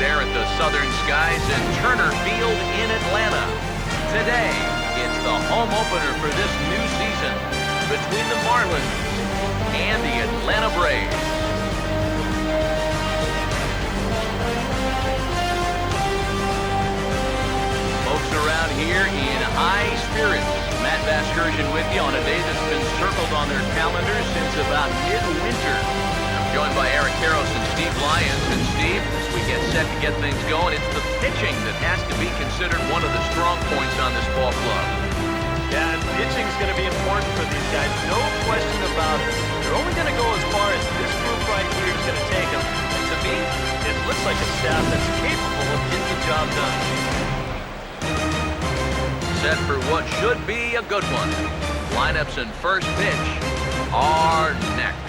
there at the Southern Skies at Turner Field in Atlanta. Today, it's the home opener for this new season between the Marlins and the Atlanta Braves. Folks around here in high spirits. Matt Vasgersian with you on a day that's been circled on their calendars since about midwinter. I'm joined by Eric Karros and Steve Lyons. And Steve, as we get set to get things going, it's the pitching that has to be considered one of the strong points on this ball club. Yeah, and pitching is going to be important for these guys. No question about it. They're only going to go as far as this group right here is going to take them. And to me, it looks like a staff that's capable of getting the job done. Set for what should be a good one. Lineups and first pitch are next.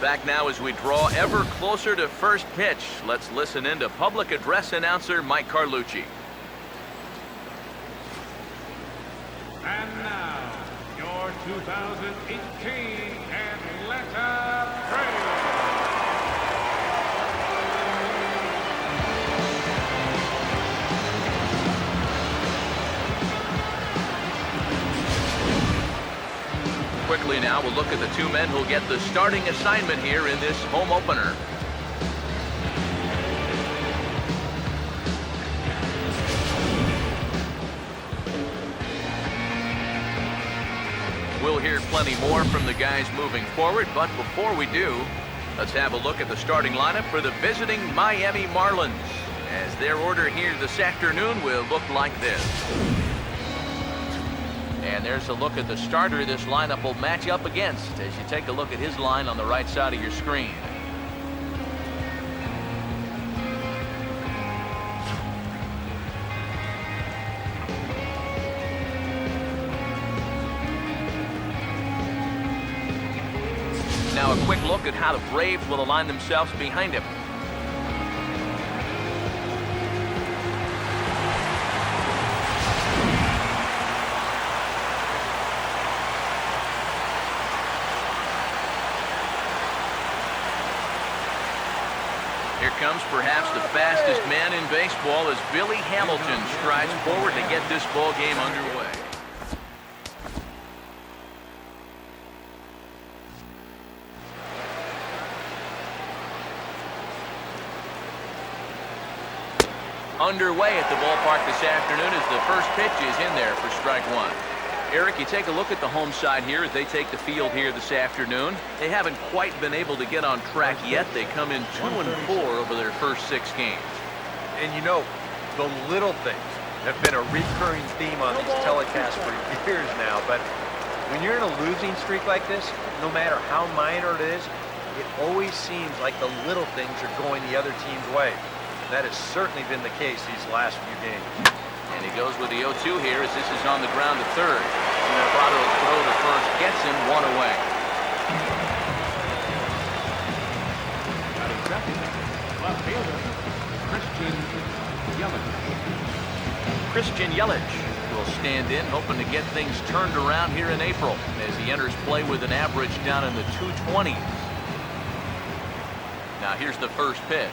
Back now as we draw ever closer to first pitch. Let's listen in to public address announcer Mike Carlucci. And now, your 2018 Atlanta Braves. Quickly now, we'll look at the two men who'll get the starting assignment here in this home opener. We'll hear plenty more from the guys moving forward, but before we do, let's have a look at the starting lineup for the visiting Miami Marlins, as their order here this afternoon will look like this. And there's a look at the starter this lineup will match up against as you take a look at his line on the right side of your screen. Now a quick look at how the Braves will align themselves behind him. Here comes perhaps the fastest man in baseball as Billy Hamilton strides forward to get this ball game underway. Underway at the ballpark this afternoon as the first pitch is in there for strike one. Eric, you take a look at the home side here as they take the field here this afternoon. They haven't quite been able to get on track yet. They come in 2-4 over their first 6 games. And you know, the little things have been a recurring theme on these telecasts for years now. But when you're in a losing streak like this, no matter how minor it is, it always seems like the little things are going the other team's way. That has certainly been the case these last few games. And he goes with the 0-2 here as this is on the ground to third. Prado's throw to first gets him one away. Batting second, left fielder, Christian Yelich will stand in, hoping to get things turned around here in April as he enters play with an average down in the 220s. Now here's the first pitch.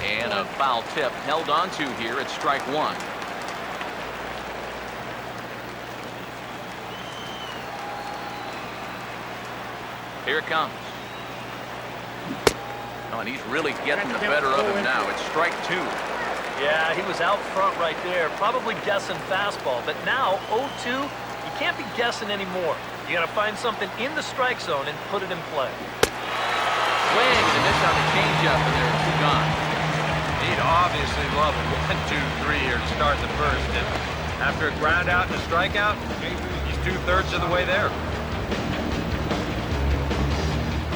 And a foul tip held on to here at strike one. Here it comes. Oh, and he's really getting the better of him now. It's strike two. Yeah, he was out front right there, probably guessing fastball. But now, 0-2, you can't be guessing anymore. You got to find something in the strike zone and put it in play. Swing and a miss on the changeup, and there are two gone. He'd obviously love a 1-2-3 here to start the first. And after a ground out and a strikeout, he's 2/3 of the way there.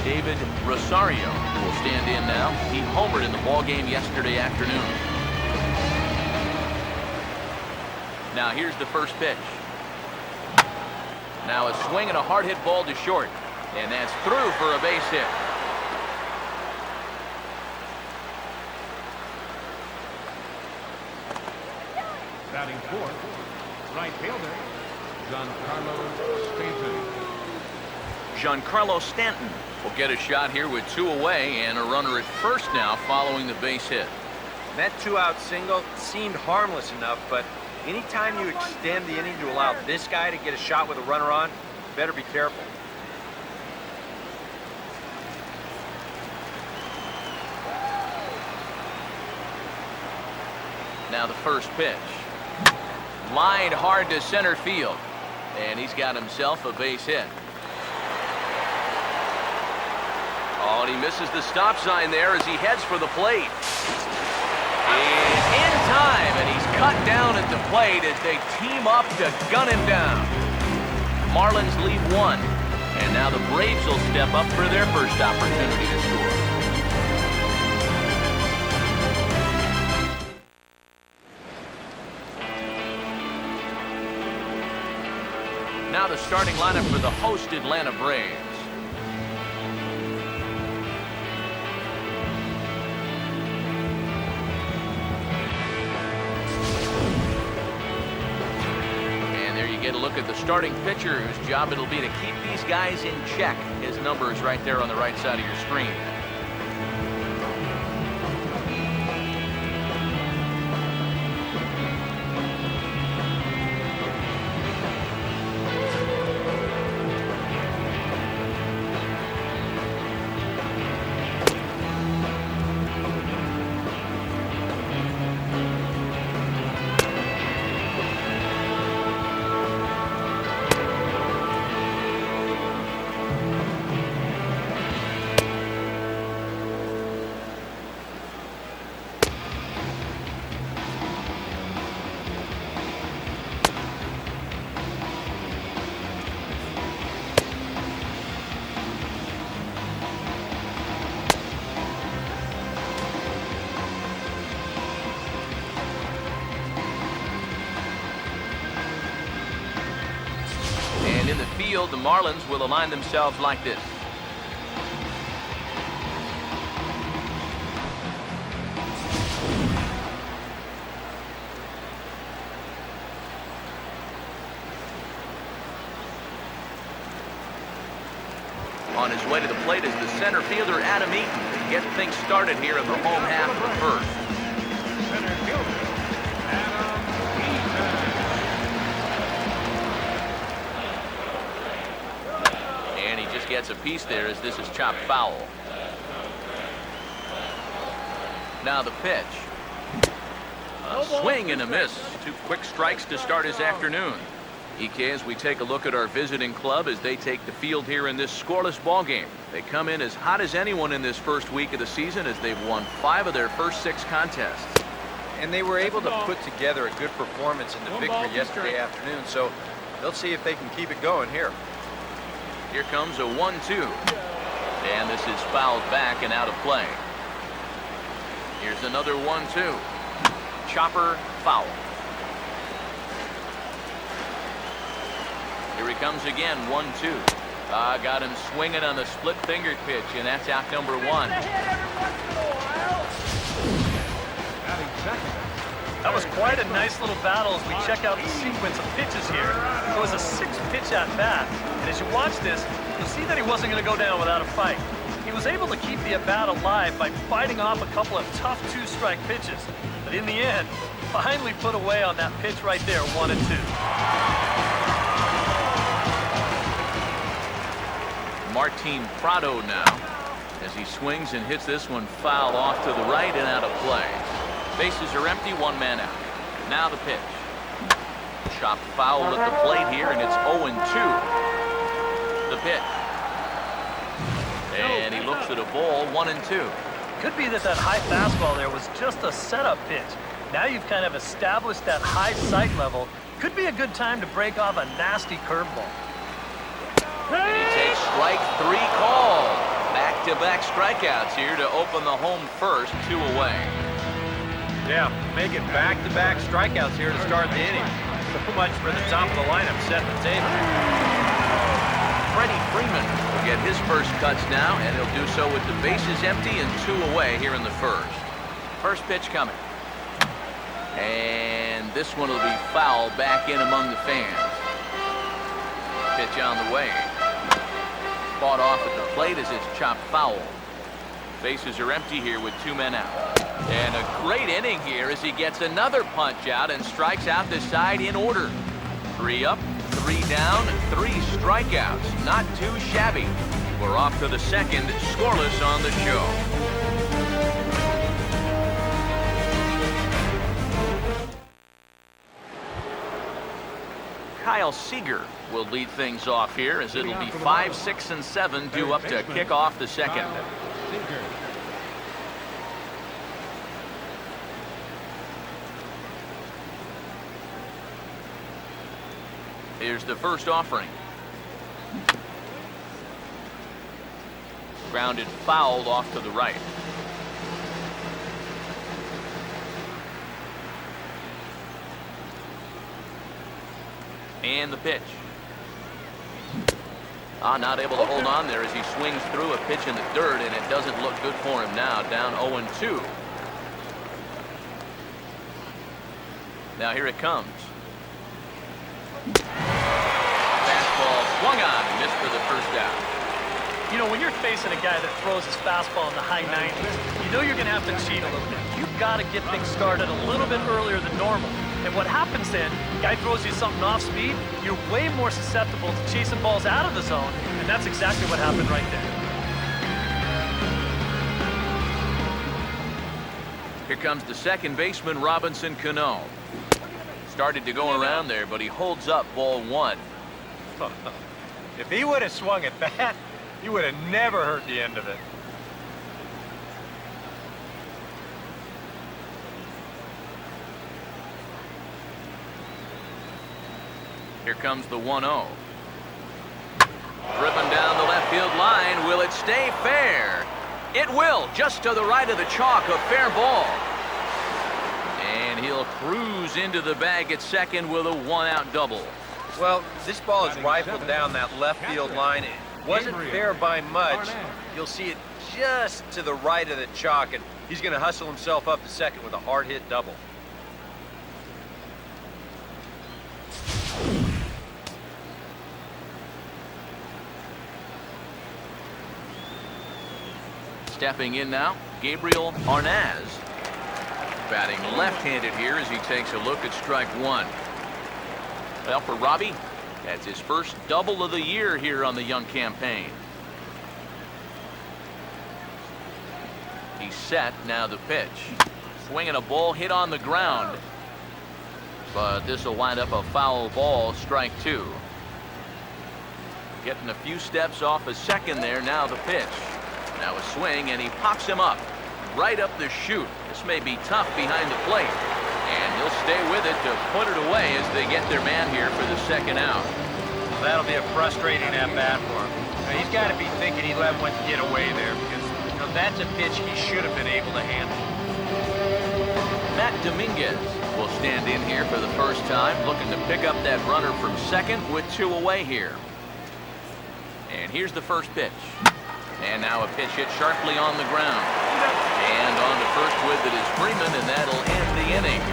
David Rosario will stand in now. He homered in the ballgame yesterday afternoon. Now here's the first pitch. Now a swing and a hard hit ball to short. And that's through for a base hit. Batting fourth, right fielder, Giancarlo Stanton. Giancarlo Stanton will get a shot here with 2 away and a runner at first now following the base hit. That 2-out single seemed harmless enough, but anytime you extend the inning to allow this guy to get a shot with a runner on, you better be careful. Now the first pitch. Lined hard to center field. And he's got himself a base hit. Oh, and he misses the stop sign there as he heads for the plate. And in time, and he's cut down at the plate as they team up to gun him down. Marlins lead 1. And now the Braves will step up for their first opportunity to score. Now the starting lineup for the host Atlanta Braves. And there you get a look at the starting pitcher whose job it'll be to keep these guys in check. His number is right there on the right side of your screen. And in the field, the Marlins will align themselves like this. On his way to the plate is the center fielder, Adam Eaton, to get things started here in the home half of the first. Center fielder, Adam Eaton. And he just gets a piece there as this is chopped foul. Now the pitch. A swing and a miss. 2 quick strikes to start his afternoon. EK, as we take a look at our visiting club as they take the field here in this scoreless ball game. They come in as hot as anyone in this first week of the season as they've won 5 of their first 6 contests. And they were able to put together a good performance in the victory yesterday afternoon, so they'll see if they can keep it going here. Here comes a 1-2. And this is fouled back and out of play. Here's another 1-2. Chopper foul. Here he comes again, 1-2. Got him swinging on the split fingered pitch, and that's out number 1. That was quite a nice little battle as we check out the sequence of pitches here. It was a 6-pitch at bat, and as you watch this, you'll see that he wasn't going to go down without a fight. He was able to keep the at-bat alive by fighting off a couple of tough 2-strike pitches, but in the end, finally put away on that pitch right there, 1-2. Martin Prado now as he swings and hits this one foul off to the right and out of play. Bases are empty, 1 man out. Now the pitch. Chopped foul at the plate here, and it's 0-2. The pitch. And he looks at a ball, 1-2. Could be that high fastball there was just a setup pitch. Now you've kind of established that high sight level, Could be a good time to break off a nasty curveball. And he takes strike 3 called. Back-to-back strikeouts here to open the home first, 2 away. Yeah, making back-to-back strikeouts here to start the inning. So much for the top of the lineup setting the table. Freddie Freeman will get his first cuts now, and he'll do so with the bases empty and 2 away here in the first. First pitch coming. And this one will be foul back in among the fans. Pitch on the way. Fought off at the plate as it's chopped foul. Bases are empty here with 2 men out. And a great inning here as he gets another punch out and strikes out the side in order. 3 up, 3 down, 3 strikeouts. Not too shabby. We're off to the second, scoreless on the show. Kyle Seager will lead things off here as it'll be 5, 6, and 7 due up to kick off the second. Here's the first offering. Grounded foul off to the right. And the pitch. Not able to hold on there as he swings through a pitch in the dirt, and it doesn't look good for him now. Down 0-2. Now here it comes. Fastball swung on, missed for the first out. You know, when you're facing a guy that throws his fastball in the high 90s, you know you're going to have to cheat a little bit. You've got to get things started a little bit earlier than normal. And what happens then, guy throws you something off speed, you're way more susceptible to chasing balls out of the zone, and that's exactly what happened right there. Here comes the second baseman, Robinson Cano. Started to go around there, but he holds up ball 1. If he would have swung at that, he would have never hurt the end of it. Here comes the 1-0. Driven down the left field line. Will it stay fair? It will, just to the right of the chalk, a fair ball. And he'll cruise into the bag at second with a 1-out double. Well, this ball is rifled down that left field line. It wasn't fair by much. You'll see it just to the right of the chalk, and he's going to hustle himself up to second with a hard hit double. Stepping in now, Gabriel Arnaz. Batting left-handed here as he takes a look at strike 1. Well, for Robbie, that's his first double of the year here on the young campaign. He's set, now the pitch. Swinging a ball hit on the ground. But this will wind up a foul ball, strike 2. Getting a few steps off a second there, now the pitch. Now a swing, and he pops him up, right up the chute. This may be tough behind the plate, and he'll stay with it to put it away as they get their man here for the second out. Well, that'll be a frustrating at-bat for him. Now, he's got to be thinking he let one get away there, because that's a pitch he should have been able to handle. Matt Dominguez will stand in here for the first time, looking to pick up that runner from second with 2 away here. And here's the first pitch. And now a pitch hit sharply on the ground. And on to first with it is Freeman, and that'll end the inning.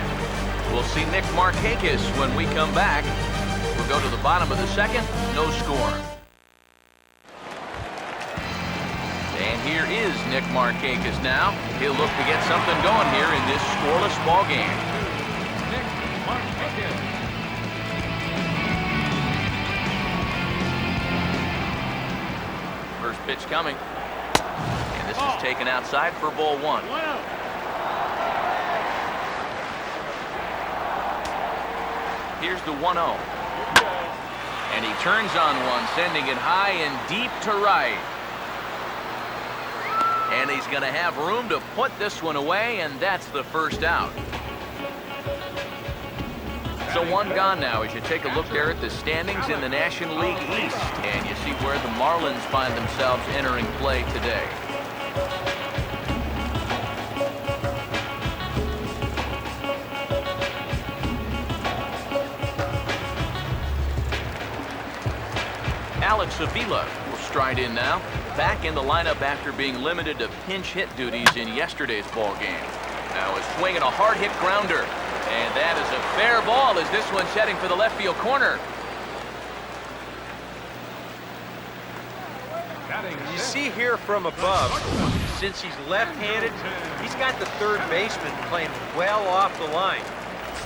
We'll see Nick Markakis when we come back. We'll go to the bottom of the second, no score. And here is Nick Markakis now. He'll look to get something going here in this scoreless ball game. Nick Markakis. First pitch coming. And this is taken outside for ball 1. Here's the 1-0. And he turns on one, sending it high and deep to right. And he's going to have room to put this one away, and that's the first out. So one gone now as you take a look there at the standings in the National League East, and you see where the Marlins find themselves entering play today. Alex Avila will stride in now, back in the lineup after being limited to pinch hit duties in yesterday's ball game. Now a swing and a hard hit grounder, and that is a fair ball as this one's heading for the left field corner. You see here from above, since he's left-handed, he's got the third baseman playing well off the line.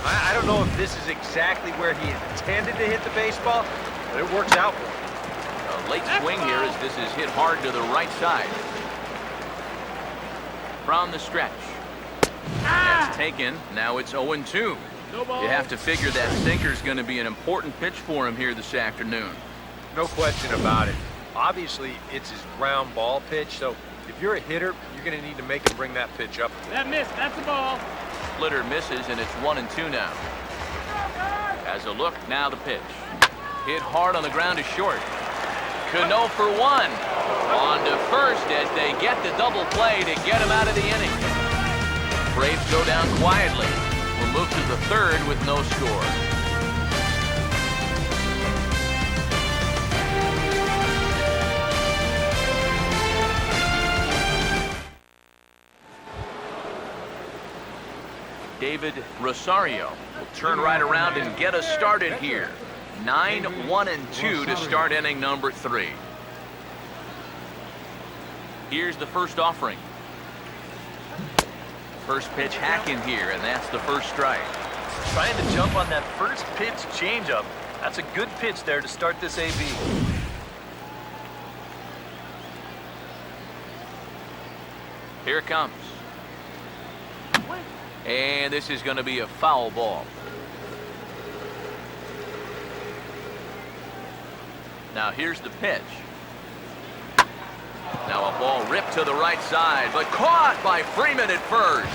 I don't know if this is exactly where he intended to hit the baseball, but it works out for him. A late swing here as this is hit hard to the right side. From the stretch. That's taken. Now it's 0-2. You have to figure that sinker's going to be an important pitch for him here this afternoon. No question about it. Obviously, it's his ground ball pitch, so if you're a hitter, you're going to need to make him bring that pitch up. That missed. That's a ball. Splitter misses, and it's 1-2 now. As a look, now the pitch. Hit hard on the ground is short. Cano for one. On to first as they get the double play to get him out of the inning. Braves go down quietly. We'll move to the third with no score. David Rosario will turn right around and get us started here. 9-1-2 to start inning number 3. Here's the first offering. First pitch hacking here, and that's the first strike. Trying to jump on that first pitch changeup. That's a good pitch there to start this AB. Here it comes. And this is going to be a foul ball. Now here's the pitch. Now a ball ripped to the right side, but caught by Freeman at first.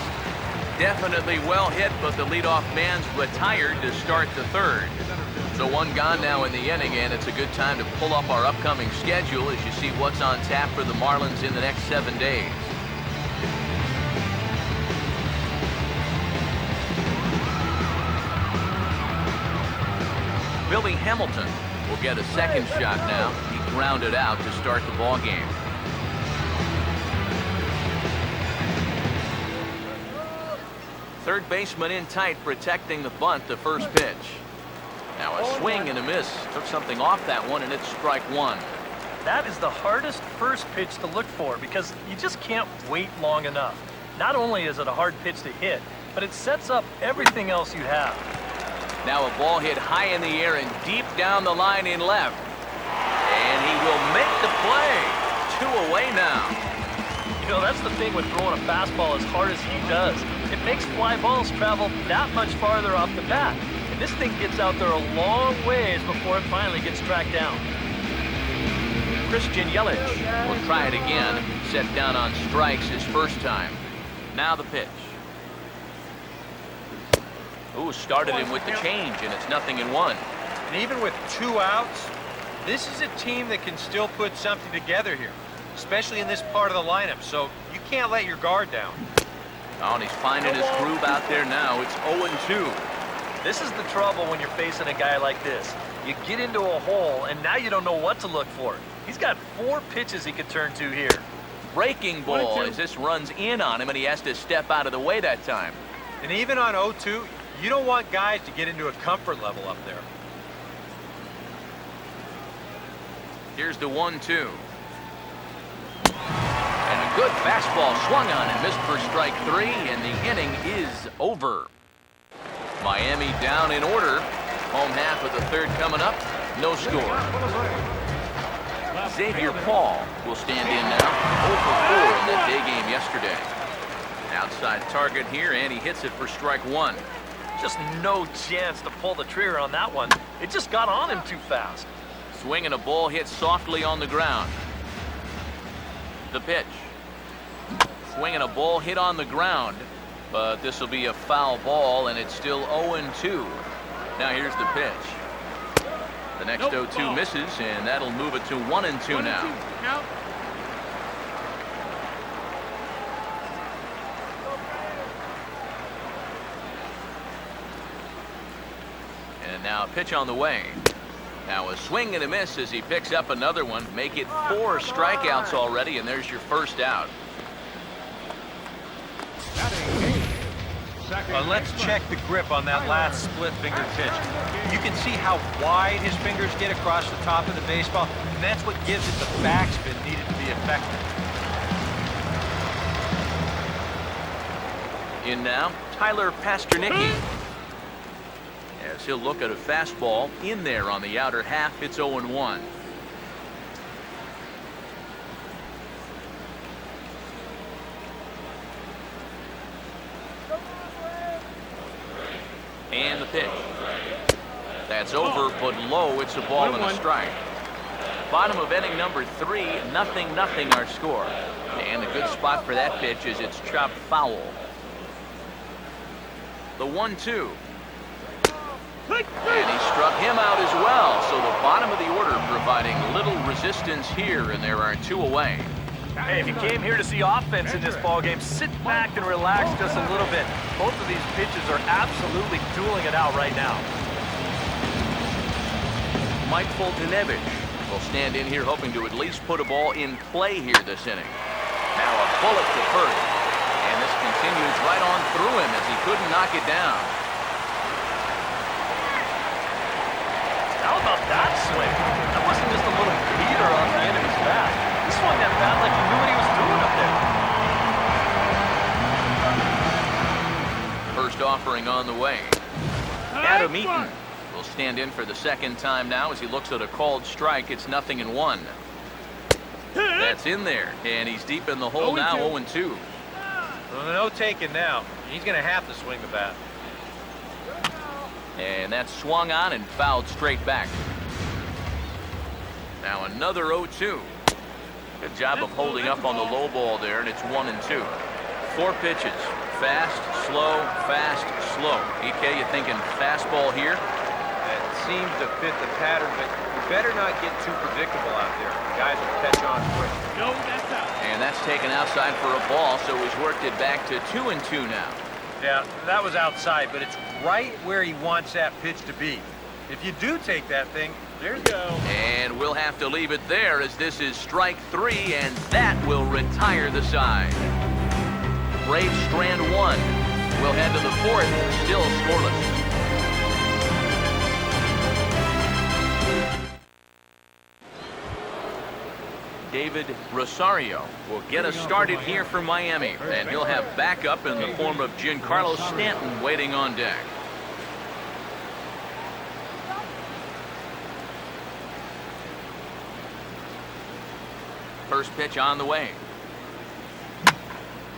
Definitely well hit, but the leadoff man's retired to start the third. So one gone now in the inning, and it's a good time to pull up our upcoming schedule as you see what's on tap for the Marlins in the next 7 days. Billy Hamilton will get a second shot now. He grounded out to start the ball game. Third baseman in tight, protecting the bunt, the first pitch. Now a swing and a miss. Took something off that one, and it's strike one. That is the hardest first pitch to look for because you just can't wait long enough. Not only is it a hard pitch to hit, but it sets up everything else you have. Now a ball hit high in the air and deep down the line in left. And he will make the play. 2 away now. You know, that's the thing with throwing a fastball as hard as he does. It makes fly balls travel that much farther off the bat. And this thing gets out there a long ways before it finally gets tracked down. Christian Yelich will try it again. Set down on strikes his first time. Now the pitch. Ooh, started him with the change, and it's 0-1. And even with 2 outs, this is a team that can still put something together here, especially in this part of the lineup, so you can't let your guard down. Oh, and he's finding his groove out there now. It's 0-2. This is the trouble when you're facing a guy like this. You get into a hole, and now you don't know what to look for. He's got 4 pitches he could turn to here. Breaking ball as this runs in on him, and he has to step out of the way that time. And even on 0-2, you don't want guys to get into a comfort level up there. Here's the 1-2. And a good fastball swung on and missed for strike 3, and the inning is over. Miami down in order. Home half of the third coming up. No score. Xavier Paul will stand in now. 0 for 4 in that day game yesterday. Outside target here, and he hits it for strike 1. Just no chance to pull the trigger on that one. It just got on him too fast. Swinging a ball hit softly on the ground. The pitch. Swinging a ball hit on the ground, but this will be a foul ball, and it's still 0-2. Now here's the pitch. The next 0-2 misses, and that'll move it to 1-2 now. Count. And now a pitch on the way. Now a swing and a miss as he picks up another one. Make it 4 strikeouts already, and there's your first out. Let's check the grip on that last split finger pitch. You can see how wide his fingers get across the top of the baseball, and that's what gives it the backspin needed to be effective. In now, Tyler Pasternicki. As he'll look at a fastball in there on the outer half, it's 0-1. And the pitch. That's over, but low. It's a ball and a strike. Bottom of inning number 3, 0-0 our score. And a good spot for that pitch is it's chopped foul. The 1-2. And he struck him out as well. So the bottom of the order providing little resistance here, and there are 2 away. Hey, if you came here to see offense in this ballgame, sit back and relax just a little bit. Both of these pitches are absolutely dueling it out right now. Mike Fultonevich will stand in here hoping to at least put a ball in play here this inning. Now a bullet to first. And this continues right on through him as he couldn't knock it down. How about that swing? That wasn't just a little beater on the end of his bat. He swung that bat like he knew what he was doing up there. First offering on the way. Adam Eaton will stand in for the second time now as he looks at a called strike. It's 0-1. That's in there, and he's deep in the hole now, 0-2. Well, no taking now. He's going to have to swing the bat. And that's swung on and fouled straight back. Now another 0-2. Good job of holding up on the low ball there, and it's 1-2. 4 pitches. Fast, slow, fast, slow. EK, you thinking fastball here? That seems to fit the pattern, but you better not get too predictable out there. The guys will catch on quick. No, that's out. And that's taken outside for a ball, so he's worked it back to 2-2 now. Yeah, that was outside, but it's right where he wants that pitch to be. If you do take that thing, there you go. And we'll have to leave it there as this is strike 3, and that will retire the side. Braves strand 1. We'll head to the 4th, still scoreless. David Rosario will get us started here for Miami, and he'll have backup in the form of Giancarlo Stanton waiting on deck. First pitch on the way.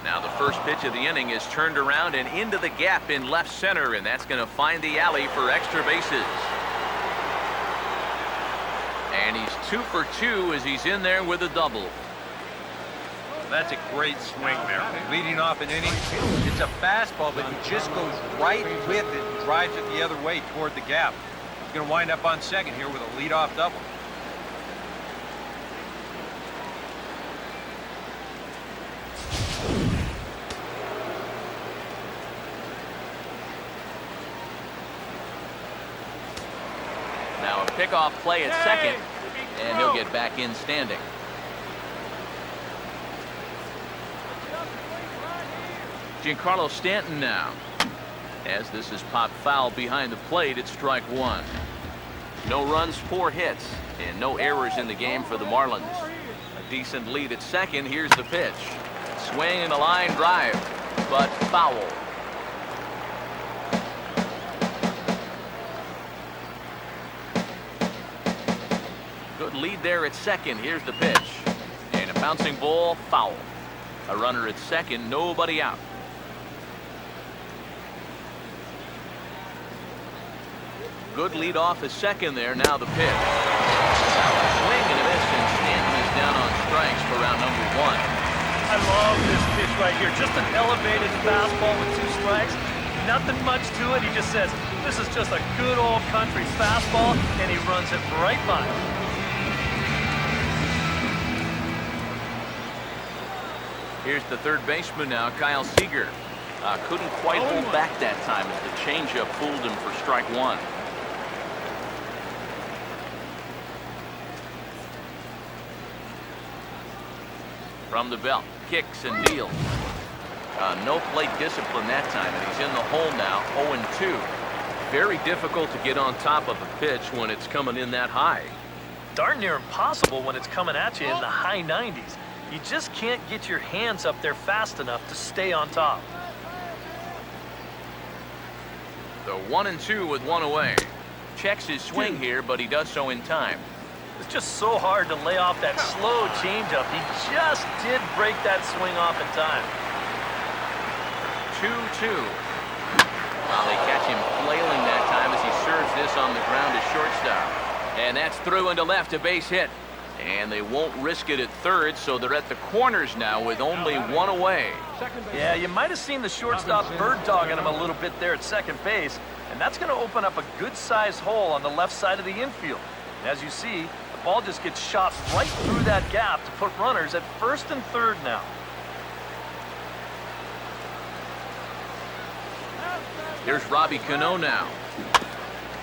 Now the first pitch of the inning is turned around and into the gap in left center, and that's going to find the alley for extra bases. And he's 2 for 2 as he's in there with a double. That's a great swing there. Leading off an inning, it's a fastball, but he just goes right with it and drives it the other way toward the gap. He's going to wind up on second here with a leadoff double. Now a pickoff play at second, and he'll get back in standing. Giancarlo Stanton now. As this is popped foul behind the plate, it's strike 1. No runs, 4 hits, and no errors in the game for the Marlins. A decent lead at second. Here's the pitch. Swing and a line drive, but foul. Good lead there at second. Here's the pitch. And a bouncing ball, foul. A runner at second, nobody out. Good lead off at second there. Now the pitch. Now a swing and a miss, and Stanton is down on strikes for round number 1. I love this pitch right here. Just an elevated fastball with 2 strikes. Nothing much to it. He just says, this is just a good old country fastball, and he runs it right by him. Here's the third baseman now, Kyle Seager. Couldn't quite hold back that time as the changeup fooled him for strike one. From the belt, kicks and deals. No plate discipline that time, and he's in the hole now, 0-2. Very difficult to get on top of a pitch when it's coming in that high. Darn near impossible when it's coming at you in the high 90s. You just can't get your hands up there fast enough to stay on top. The 1-2 with one away. Checks his swing here, but he does so in time. It's just so hard to lay off that slow changeup. He just did break that swing off in time. 2-2. Well, they catch him flailing that time as he serves this on the ground to shortstop. And that's through into left, a base hit. And they won't risk it at third, so they're at the corners now with only one away. Yeah, you might have seen the shortstop bird-dogging him a little bit there at second base, and that's going to open up a good-sized hole on the left side of the infield. And as you see, the ball just gets shot right through that gap to put runners at first and third now. Here's Robbie Cano now.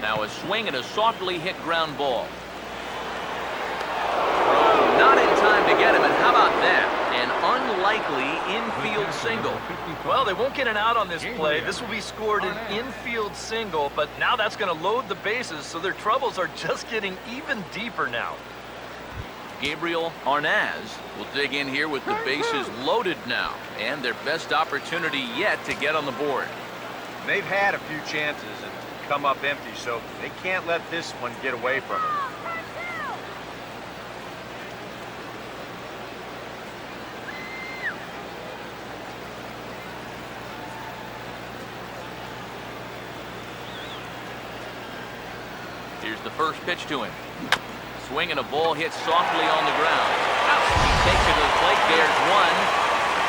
Now a swing and a softly hit ground ball. Throw not in time to get him, and how about that? An unlikely infield single. Well, they won't get an out on this play. This will be scored an infield single, but now that's going to load the bases, so their troubles are just getting even deeper now. Gabriel Arnaz will dig in here with the bases loaded now, and their best opportunity yet to get on the board. They've had a few chances and come up empty, so they can't let this one get away from them. Here's the first pitch to him. Swing and a ball hit softly on the ground. He takes it to the plate. There's one.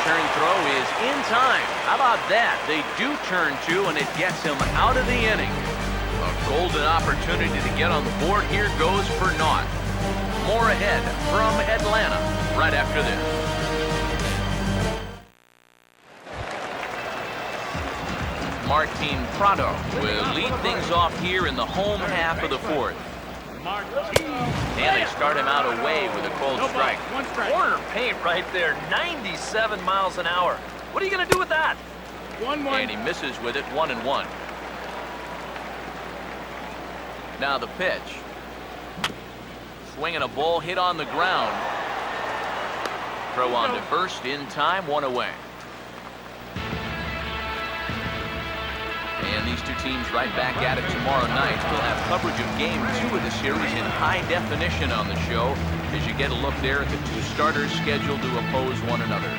Turn throw is in time. How about that? They do turn two, and it gets him out of the inning. A golden opportunity to get on the board here goes for naught. More ahead from Atlanta right after this. Martin Prado will lead things off here in the home half of the fourth. And they start him out away with a cold strike. Corner paint right there, 97 miles an hour. What are you going to do with that? And he misses with it, 1-1. Now the pitch. Swinging a ball hit on the ground. Throw on to first in time, one away. And these two teams right back at it tomorrow night. We'll have coverage of Game 2 of the series in high definition on the show as you get a look there at the two starters scheduled to oppose one another.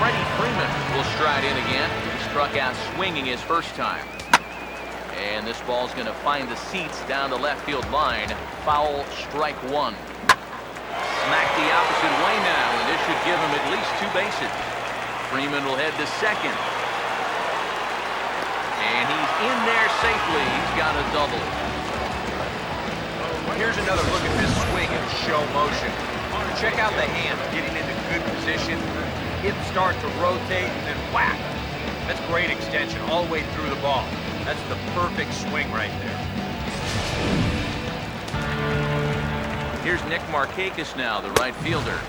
Freddie Freeman will stride in again. He struck out swinging his first time. And this ball's going to find the seats down the left field line. Foul, strike one. Smack the opposite way now, and this should give him at least two bases. Freeman will head to second. And he's in there safely. He's got a double. Here's another look at this swing in show motion. Check out the hand getting into good position. Hips start to rotate, and then whack. That's great extension all the way through the ball. That's the perfect swing right there. Here's Nick Markakis now, the right fielder.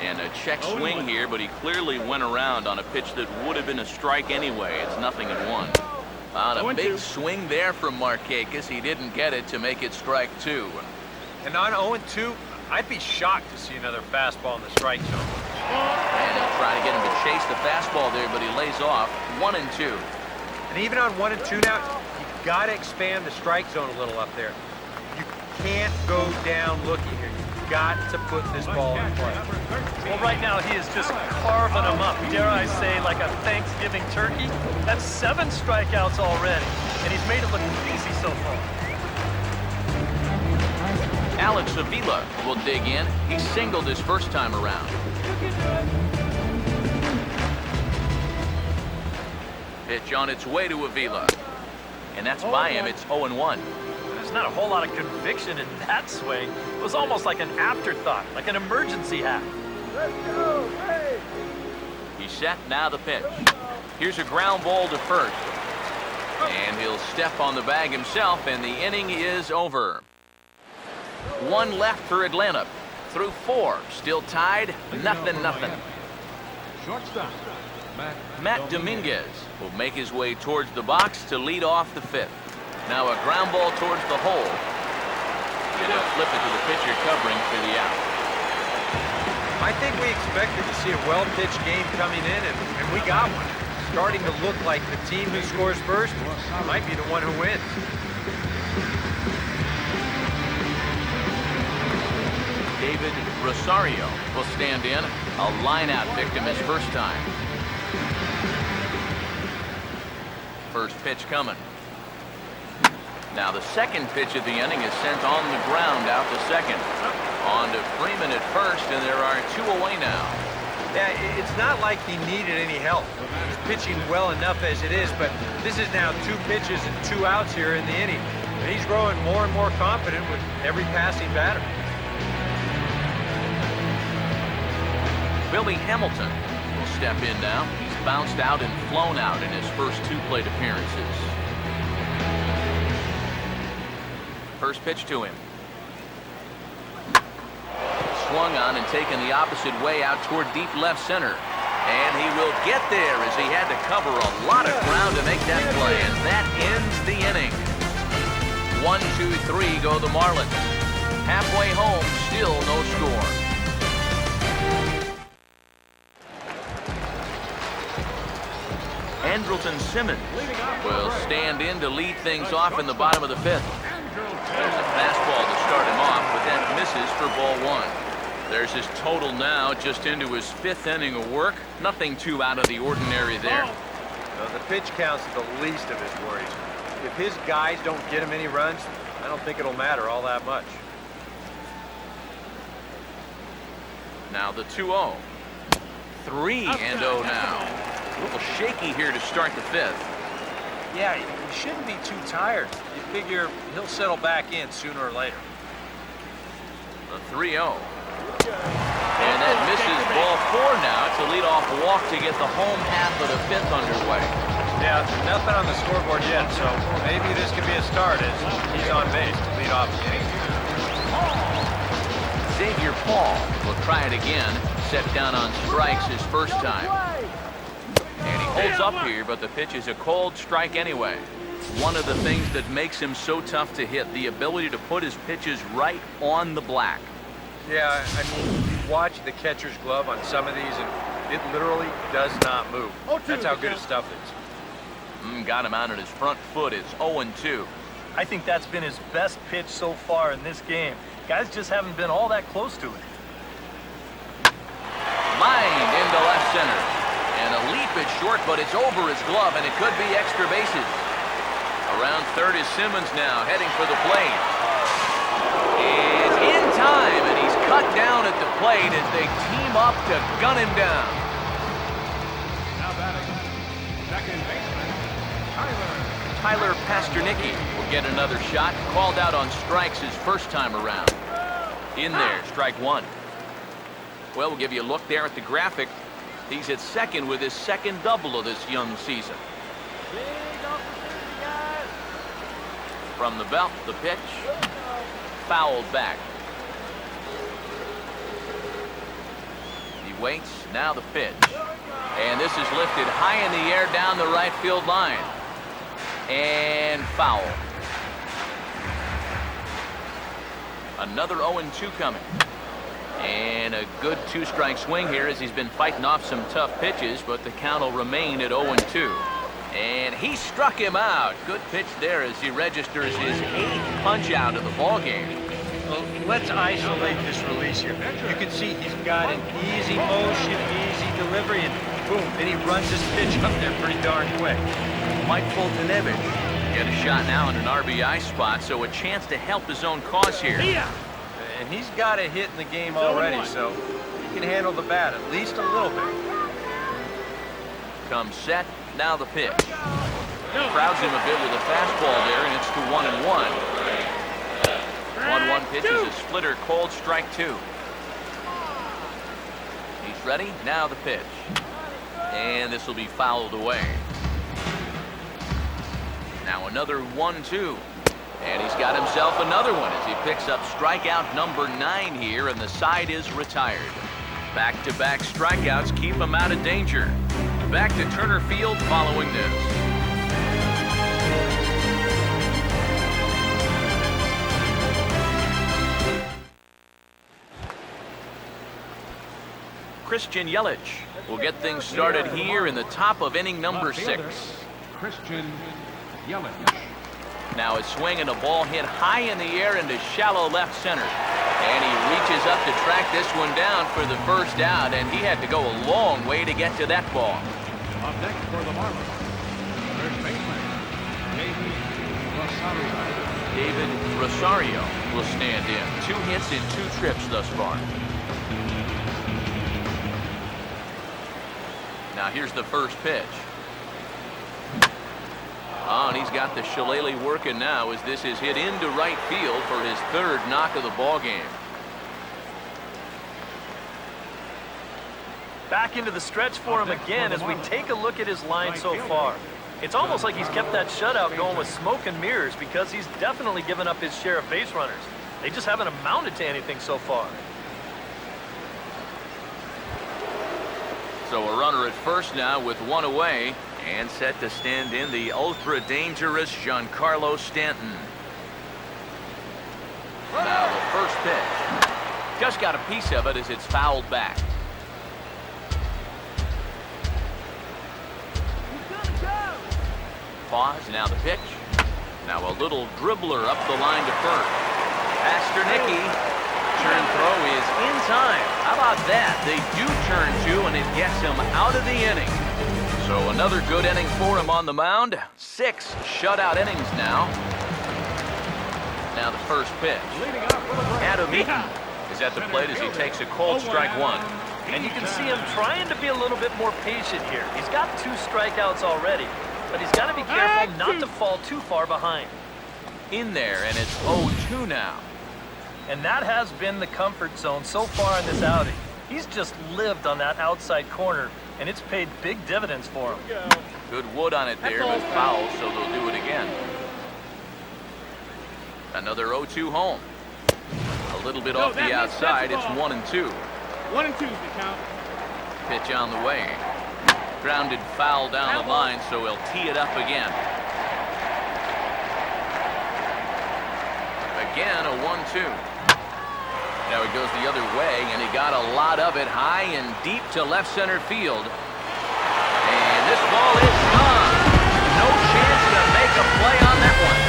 And a check swing here, but he clearly went around on a pitch that would have been a strike anyway. It's 0-1. On a big swing there from Markakis. He didn't get it to make it strike two. And on 0-2, I'd be shocked to see another fastball in the strike zone. And he'll try to get him to chase the fastball there, but he lays off 1-2. And even on 1-2 now, you've got to expand the strike zone a little up there. You can't go down looking here. You've got to put this ball in play. Well, right now he is just carving them up. Dare I say, like a Thanksgiving turkey? That's 7 strikeouts already, and he's made it look easy so far. Alex Avila will dig in. He singled his first time around. Pitch on its way to Avila. And that's by him. It's 0-1. There's not a whole lot of conviction in that swing. It was almost like an afterthought, like an emergency hack. He's set, now the pitch. Here's a ground ball to first. And he'll step on the bag himself, and the inning is over. One left for Atlanta. Through 4, still tied, nothing. Shortstop, Matt Dominguez will make his way towards the box to lead off the 5th. Now a ground ball towards the hole. And he'll flip it to the pitcher covering for the out. I think we expected to see a well-pitched game coming in, and we got one. Starting to look like the team who scores first might be the one who wins. David Rosario will stand in, a line-out victim his first time. First pitch coming. Now the second pitch of the inning is sent on the ground out to second. On to Freeman at first, and there are 2 away now. Yeah, it's not like he needed any help. He's pitching well enough as it is, but this is now 2 pitches and 2 outs here in the inning. And he's growing more and more confident with every passing batter. Billy Hamilton will step in now. He's bounced out and flown out in his first 2 plate appearances. First pitch to him. Swung on and taken the opposite way out toward deep left center. And he will get there as he had to cover a lot of ground to make that play. And that ends the inning. 1, 2, 3 go the Marlins. Halfway home, still no score. Andrelton Simmons will stand in to lead things off in the bottom of the 5th. There's a fastball to start him off, but that misses for ball 1. There's his total now, just into his 5th inning of work. Nothing too out of the ordinary there. Well, the pitch count's the least of his worries. If his guys don't get him any runs, I don't think it'll matter all that much. Now the 2-0. 3-0 now. A little shaky here to start the 5th. Yeah, he shouldn't be too tired. You figure he'll settle back in sooner or later. The 3-0. And that misses ball 4 now to lead off walk to get the home half of the 5th underway. Yeah, nothing on the scoreboard yet, so maybe this could be a start as he's on base to lead off the inning. Xavier Paul will try it again. Set down on strikes his first time. And he holds up here, but the pitch is a cold strike anyway. One of the things that makes him so tough to hit, the ability to put his pitches right on the black. Yeah, I mean, you watch the catcher's glove on some of these, and it literally does not move. That's how good his stuff is. Got him out on his front foot. It's 0-2. I think that's been his best pitch so far in this game. Guys just haven't been all that close to it. Lined into left center. And a leap is short, but it's over his glove, and it could be extra bases. Around third is Simmons now, heading for the plate. Is in time, and he's cut down at the plate as they team up to gun him down. Now batting, second baseman, Tyler Pasternicki will get another shot. Called out on strikes his first time around. In there, strike 1. Well, we'll give you a look there at the graphic. He's at second with his second double of this young season. From the belt, the pitch. Fouled back. He waits, now the pitch. And this is lifted high in the air down the right field line. And foul. Another 0-2 coming. And a good 2-strike swing here as he's been fighting off some tough pitches, but the count will remain at 0-2. And he struck him out. Good pitch there as he registers his 8th punch out of the ballgame. Well, let's isolate this release here. You can see he's got an easy motion, easy delivery, and boom, then he runs his pitch up there pretty darn quick. Mike Fultonevich get a shot now in an RBI spot, so a chance to help his own cause here. And he's got a hit in the game already, so he can handle the bat at least a little bit. Comes set, Now the pitch. Crowds him a bit with a fastball there, and it's to 1-1. 1-1 pitch is a splitter, called strike 2. He's ready. Now the pitch. And this will be fouled away. Now another 1-2. And he's got himself another one as he picks up strikeout number 9 here, and the side is retired. Back-to-back strikeouts keep him out of danger. Back to Turner Field following this. Christian Yelich will get things started here in the top of inning number 6. Christian Yelich. Now a swing and a ball hit high in the air into shallow left center. And he reaches up to track this one down for the first out, and he had to go a long way to get to that ball. Up next for the Marlins, first baseman, David Rosario will stand in. 2 hits in 2 trips thus far. Now here's the first pitch. Oh, and he's got the shillelagh working now as this is hit into right field for his 3rd knock of the ball game. Back into the stretch for him again as we take a look at his line so far. It's almost like he's kept that shutout going with smoke and mirrors because he's definitely given up his share of base runners. They just haven't amounted to anything so far. So a runner at first now with 1 away. And set to stand in the ultra-dangerous Giancarlo Stanton. Now the first pitch. Just got a piece of it as it's fouled back. Pause, now the pitch. Now a little dribbler up the line to first. Pasternicki. Turn throw is in time. How about that? They do turn 2, and it gets him out of the inning. So another good inning for him on the mound. 6 shutout innings now. Now the first pitch. Adam Eaton is at the plate as he takes a called strike 1. And you can see him trying to be a little bit more patient here. He's got 2 strikeouts already, but he's got to be careful not to fall too far behind. In there, and it's 0-2 now. And that has been the comfort zone so far in this outing. He's just lived on that outside corner, and it's paid big dividends for him. Good wood on it there, but foul, so they'll do it again. Another 0-2 home. A little bit off the outside, it's 1-2. 1-2 is the count. Pitch on the way. Grounded foul down the line, so he'll tee it up again. Again, a 1-2. Now he goes the other way, and he got a lot of it high and deep to left center field. And this ball is gone. No chance to make a play on that one.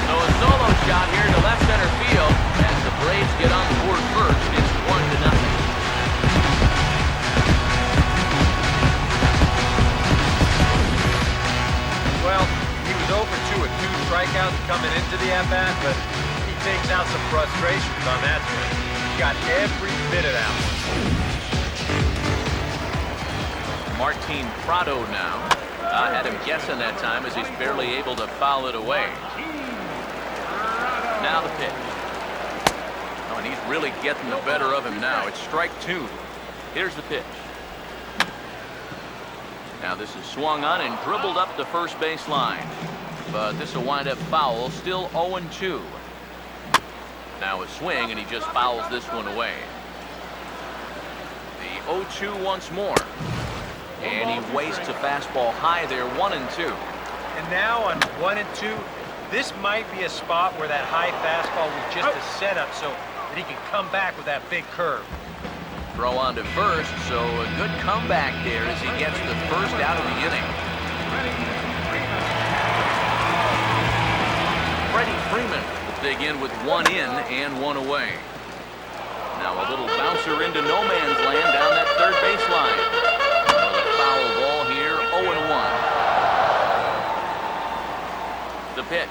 So a solo shot here to left center field as the Braves get on the board first. It's 1-0. Well, he was 0 for 2 with 2 strikeouts coming into the at-bat, but he takes out some frustrations on that swing. He got every bit of that one. Martin Prado now. I had him guessing that time as he's barely able to foul it away. Now the pitch. Oh, and he's really getting the better of him now. It's strike 2. Here's the pitch. Now this is swung on and dribbled up the first base line. But this will wind up foul, still 0-2. Now a swing, and he just fouls this one away. The 0-2 once more. And he wastes a fastball high there, 1-2. And now on 1-2, this might be a spot where that high fastball was just a setup so that he can come back with that big curve. Throw on to first, so a good comeback there as he gets the first out of the inning. Freddie Freeman will dig in with 1 in and 1 away. Now a little bouncer into no man's land down that third baseline. Another foul ball here, 0-1. The pitch.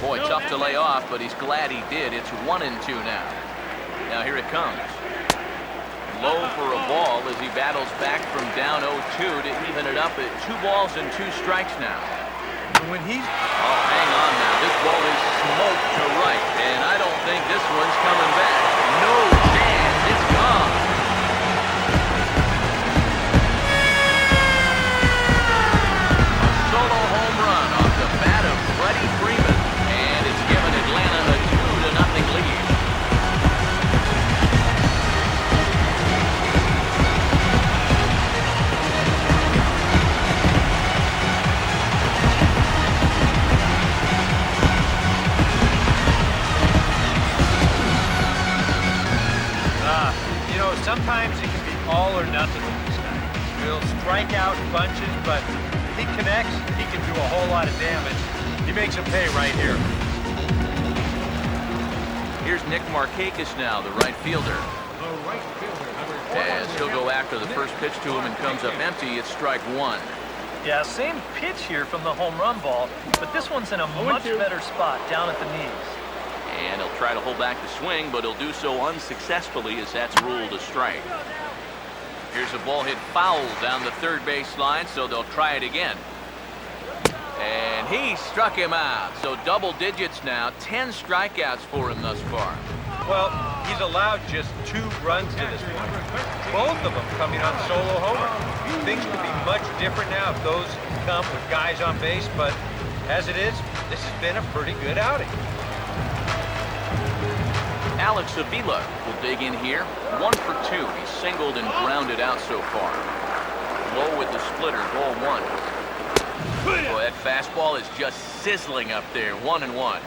Boy, tough to lay off, but he's glad he did. It's 1-2 now. Now here it comes. Low for a ball as he battles back from down 0-2 to even it up at 2 balls and 2 strikes now. When he's... Oh, hang on now. This ball is smoked to right, and I don't think this one's coming back. No chance. It's gone. A solo home run off the bat of Freddie Freeman, and it's given Atlanta a 2-0 lead. Sometimes it can be all or nothing with this guy. He'll strike out in bunches, but if he connects, he can do a whole lot of damage. He makes him pay right here. Here's Nick Markakis now, the right fielder. The right fielder, number 4. As he'll go after the first pitch to him and comes up empty, it's strike 1. Yeah, same pitch here from the home run ball, but this one's in a much better spot down at the knees. And he'll try to hold back the swing, but he'll do so unsuccessfully as that's ruled a strike. Here's a ball hit foul down the third base line, so they'll try it again. And he struck him out. So double digits now, 10 strikeouts for him thus far. Well, he's allowed just 2 runs to this point. Both of them coming on solo homer. Things could be much different now if those come with guys on base, but as it is, this has been a pretty good outing. Alex Avila will dig in here. 1 for 2. He's singled and grounded out so far. Low with the splitter, ball 1. Boy, that fastball is just sizzling up there. 1-1.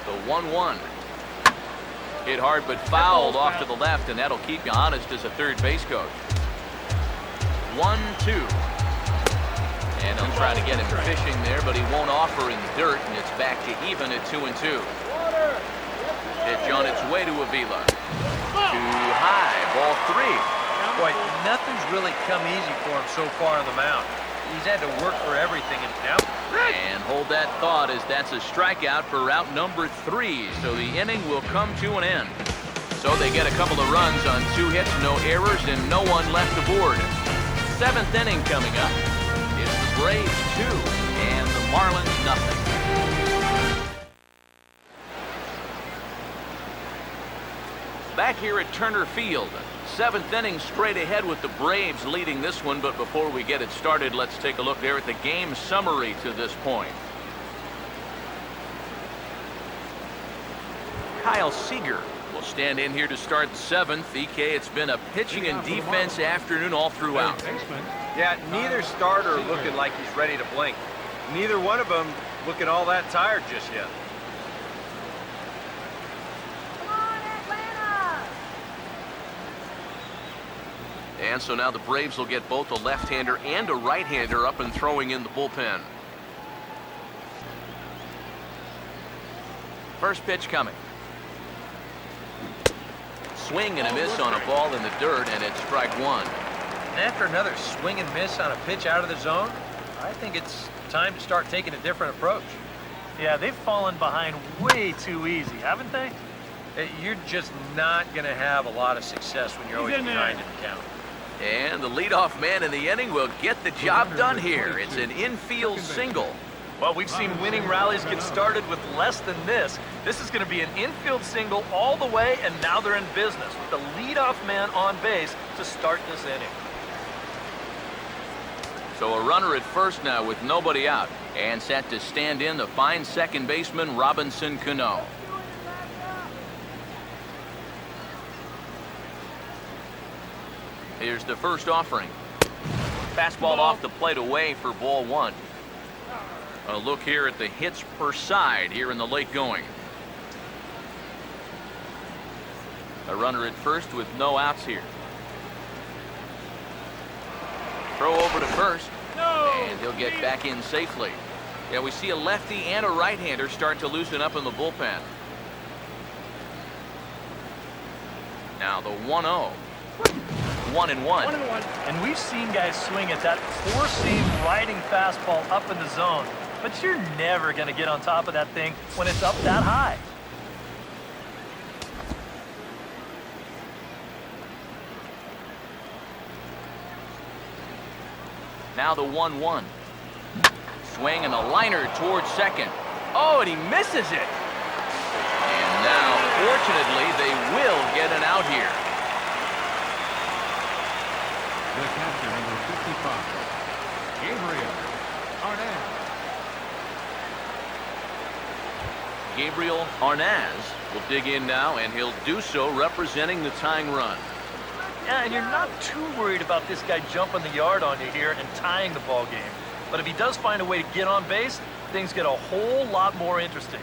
The 1-1. Hit hard but fouled off to the left, and that'll keep you honest as a third base coach. 1-2. And he'll try to get him fishing there, but he won't offer in the dirt, and it's back to even at 2-2. Pitch on its way to Avila. Too high, ball 3. Boy, nothing's really come easy for him so far on the mound. He's had to work for everything, and now... And hold that thought as that's a strikeout for out number 3. So the inning will come to an end. So they get a couple of runs on 2 hits, no errors, and no one left aboard. 7th inning coming up. It's the Braves 2 and the Marlins nothing. Back here at Turner Field. 7th inning straight ahead with the Braves leading this one, but before we get it started, let's take a look there at the game summary to this point. Kyle Seager will stand in here to start the 7th. EK, it's been a pitching and defense afternoon all throughout. Yeah, neither starter looking like he's ready to blink. Neither one of them looking all that tired just yet. And so now the Braves will get both a left-hander and a right-hander up and throwing in the bullpen. First pitch coming. Swing and a miss on a ball in the dirt, and it's strike 1. And after another swing and miss on a pitch out of the zone, I think it's time to start taking a different approach. Yeah, they've fallen behind way too easy, haven't they? You're just not going to have a lot of success when you're always behind in the count. And the leadoff man in the inning will get the job done here. It's an infield single. Well, we've seen winning rallies get started with less than this. This is going to be an infield single all the way, and now they're in business with the leadoff man on base to start this inning. So a runner at first now with nobody out, and set to stand in the fine second baseman Robinson Cano. Here's the first offering. Fastball off the plate away for ball 1. A look here at the hits per side here in the late going. A runner at first with no outs here. Throw over to first, and he'll get back in safely. Yeah, we see a lefty and a right-hander start to loosen up in the bullpen. Now the 1-0. 1-1. And we've seen guys swing at that four-seam riding fastball up in the zone, but you're never going to get on top of that thing when it's up that high. Now the 1-1. Swing and a liner towards second. Oh, and he misses it. And now, fortunately, they will get an out here. The catcher, number 55, Gabriel Arnaz. Gabriel Arnaz will dig in now, and he'll do so representing the tying run. Yeah, and you're not too worried about this guy jumping the yard on you here and tying the ball game. But if he does find a way to get on base, things get a whole lot more interesting.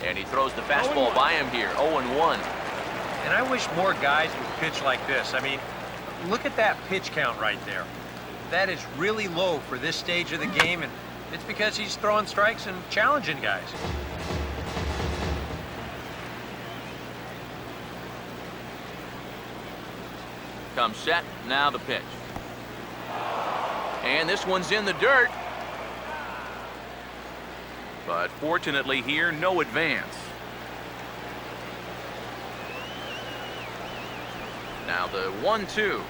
And he throws the fastball by him here, 0-1. And I wish more guys would pitch like this. I mean, look at that pitch count right there. That is really low for this stage of the game, and it's because he's throwing strikes and challenging guys. Comes set, now the pitch. And this one's in the dirt. But fortunately here, no advance. Now the 1-2.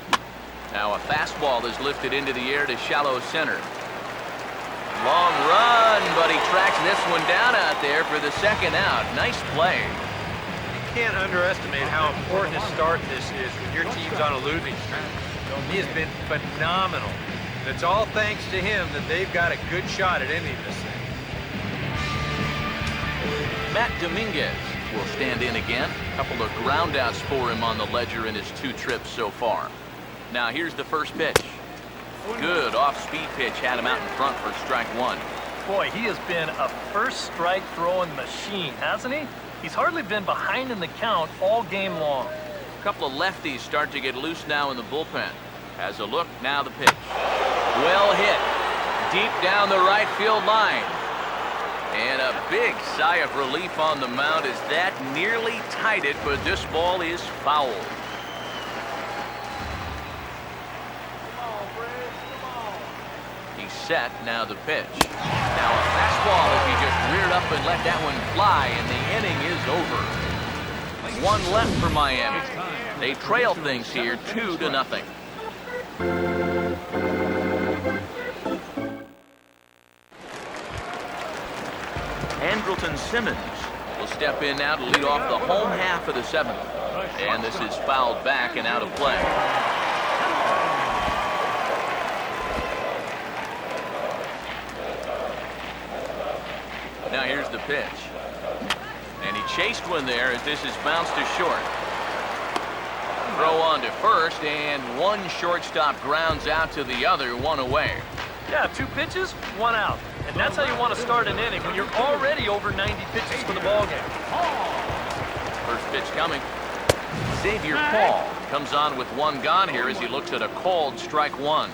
Now a fastball is lifted into the air to shallow center. Long run, but he tracks this one down out there for the second out. Nice play. You can't underestimate how important a start this is when your team's on a losing streak. He has been phenomenal. And it's all thanks to him that they've got a good shot at ending this thing. Matt Dominguez will stand in again. A couple of groundouts for him on the ledger in his 2 trips so far. Now here's the first pitch. Good off-speed pitch, had him out in front for strike 1. Boy, he has been a first strike throwing machine, hasn't he? He's hardly been behind in the count all game long. A couple of lefties start to get loose now in the bullpen. Has a look, now the pitch. Well hit, deep down the right field line. And a big sigh of relief on the mound as that nearly tied it, but this ball is foul. He's set, now the pitch. Now a fastball as he just reared up and let that one fly, and the inning is over. 1 left for Miami. They trail things here 2-0. Andrelton Simmons will step in now to lead off the home half of the 7th. And this is fouled back and out of play. Now here's the pitch. And he chased one there as this is bounced to short. Throw on to first, and one shortstop grounds out to the other, 1 away. Yeah, 2 pitches, 1 out. And that's how you want to start an inning when you're already over 90 pitches for the ballgame. First pitch coming. Xavier Paul comes on with 1 gone here as he looks at a called strike 1.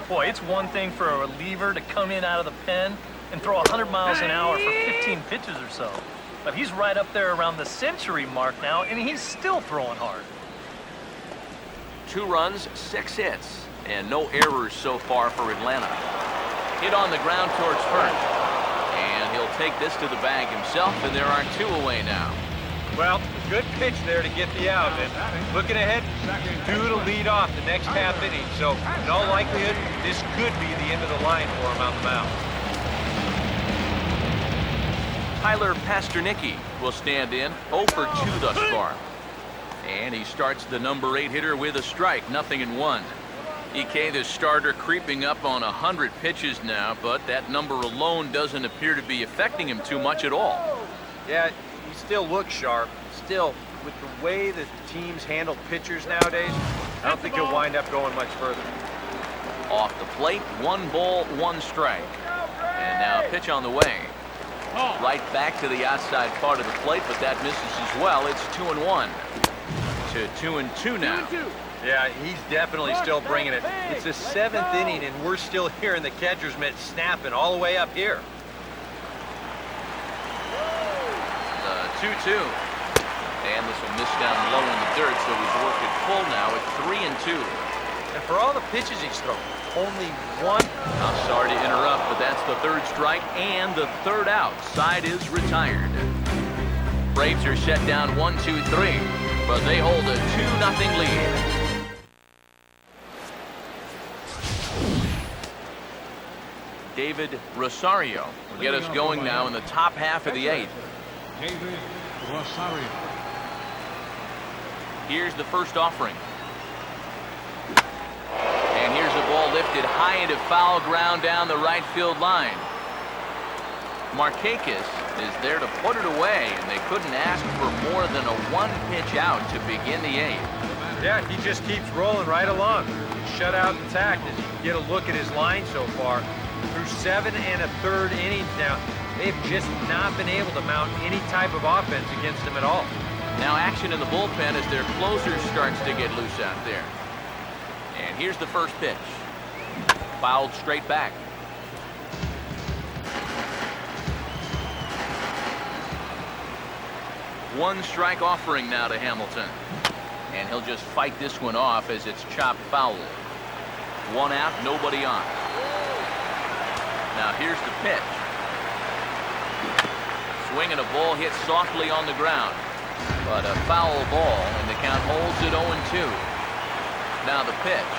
Boy, it's one thing for a reliever to come in out of the pen and throw 100 miles an hour for 15 pitches or so. But he's right up there around the century mark now, and he's still throwing hard. 2 runs, 6 hits, and no errors so far for Atlanta. Hit on the ground towards first. And he'll take this to the bag himself, and there are 2 away now. Well, good pitch there to get the out. And looking ahead, due to lead off the next half inning. So, in all likelihood, this could be the end of the line for him on the mound. Tyler Pasternicki will stand in, 0 for 2 thus far. And he starts the number 8 hitter with a strike, 0-1. EK, the starter, creeping up on 100 pitches now, but that number alone doesn't appear to be affecting him too much at all. Yeah, he still looks sharp. Still, with the way that teams handle pitchers nowadays, I don't think he'll wind up going much further. Off the plate, 1 ball, 1 strike. And now a pitch on the way. Right back to the outside part of the plate, but that misses as well. It's 2-1 to 2-2 now. Yeah, he's definitely still bringing it. It's the 7th inning, and we're still hearing the catcher's mitt snapping all the way up here. The 2-2. And this will miss down low in the dirt, so he's worked it full now at 3-2. And for all the pitches he's thrown, only one. I'm sorry to interrupt, but that's the third strike and the third out. Side is retired. Braves are set down 1-2-3, but they hold a 2-0 lead. David Rosario will get us going now in the top half of the 8th. David Rosario. Here's the first offering. And here's a ball lifted high into foul ground down the right field line. Markakis is there to put it away, and they couldn't ask for more than a 1-pitch out to begin the 8th. Yeah, he just keeps rolling right along. Shutout intact as you get a look at his line so far. Through 7 1/3 innings now, they've just not been able to mount any type of offense against him at all. Now action in the bullpen as their closer starts to get loose out there. And here's the first pitch. Fouled straight back. One strike offering now to Hamilton. And he'll just fight this one off as it's chopped foul. 1 out, nobody on. Now here's the pitch. Swing and a ball hit softly on the ground. But a foul ball, and the count holds at 0-2. Now the pitch.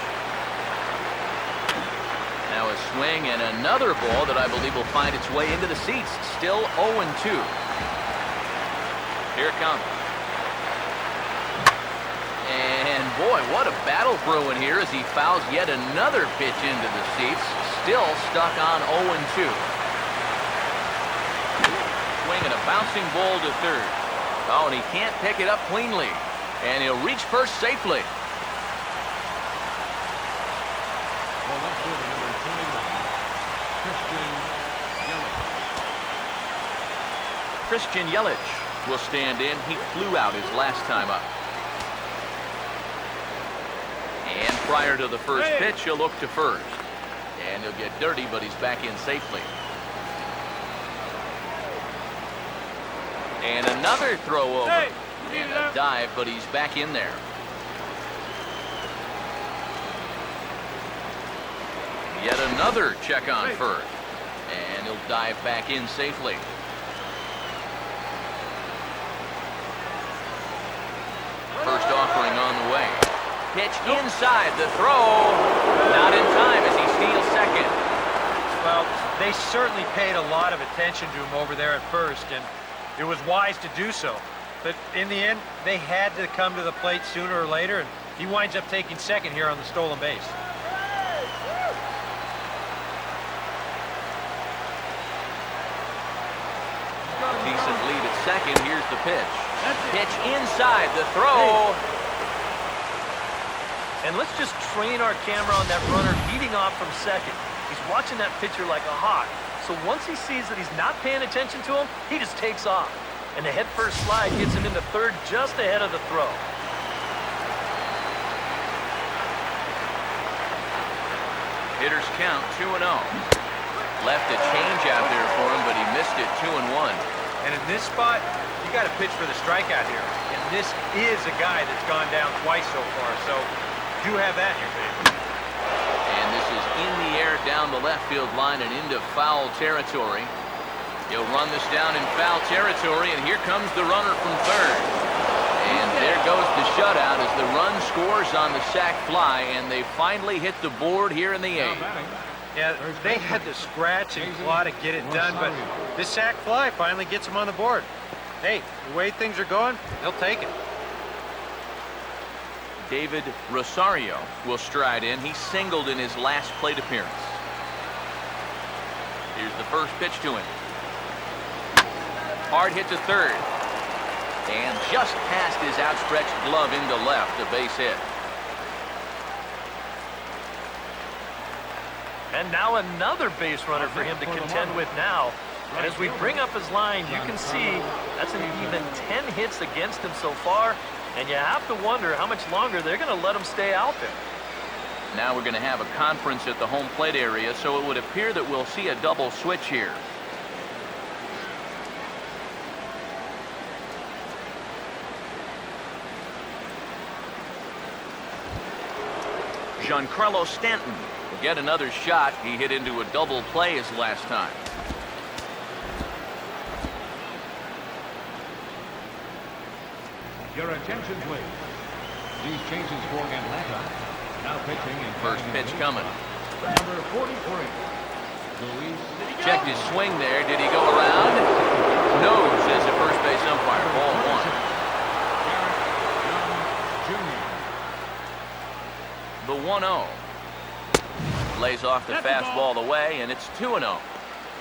Now a swing and another ball that I believe will find its way into the seats. Still 0-2. Here it comes. And boy, what a battle brewing here as he fouls yet another pitch into the seats. Still stuck on 0-2. Swing and a bouncing ball to third. Oh, and he can't pick it up cleanly. And he'll reach first safely. For left fielder number 21, Christian Yelich. Christian Yelich will stand in. He flew out his last time up. And prior to the first pitch, he'll look to first. And he'll get dirty, but he's back in safely. And another throw over. And a dive, but he's back in there. Yet another check on first. And he'll dive back in safely. First offering on the way. Pitch inside, the throw. Not in time as he steals second. Well, they certainly paid a lot of attention to him over there at first, and it was wise to do so. But in the end, they had to come to the plate sooner or later, and he winds up taking second here on the stolen base. Decent lead at second. Here's the pitch. Pitch inside, the throw. And let's just train our camera on that runner leading off from second. He's watching that pitcher like a hawk. So once he sees that he's not paying attention to him, he just takes off. And the head-first slide gets him into third just ahead of the throw. Hitters count 2-0. Left a change out there for him, but he missed it 2-1. And in this spot, you got to pitch for the strikeout here. And this is a guy that's gone down twice so far, so do have that in your favor. And this is in the air down the left field line and into foul territory. He'll run this down in foul territory, and here comes the runner from third. And there goes the shutout as the run scores on the sac fly, and they finally hit the board here in the 8th. Yeah, they had to scratch and claw to get it done, but this sac fly finally gets them on the board. Hey, the way things are going, they'll take it. David Rosario will stride in. He singled in his last plate appearance. Here's the first pitch to him. Hard hit to third. And just past his outstretched glove into left, a base hit. And now another base runner for him to contend with now. And as we bring up his line, you can see that's an even 10 hits against him so far. And you have to wonder how much longer they're going to let him stay out there. Now we're going to have a conference at the home plate area, so it would appear that we'll see a double switch here. Giancarlo Stanton will get another shot. He hit into a double play his last time. Your attention, please. These changes for Atlanta. Now pitching and First pitch coming. number 43. Luis. Checked his swing there. Did he go around? No, says the first base umpire. Ball one. The 1-0. Lays off the fastball away, and it's 2-0.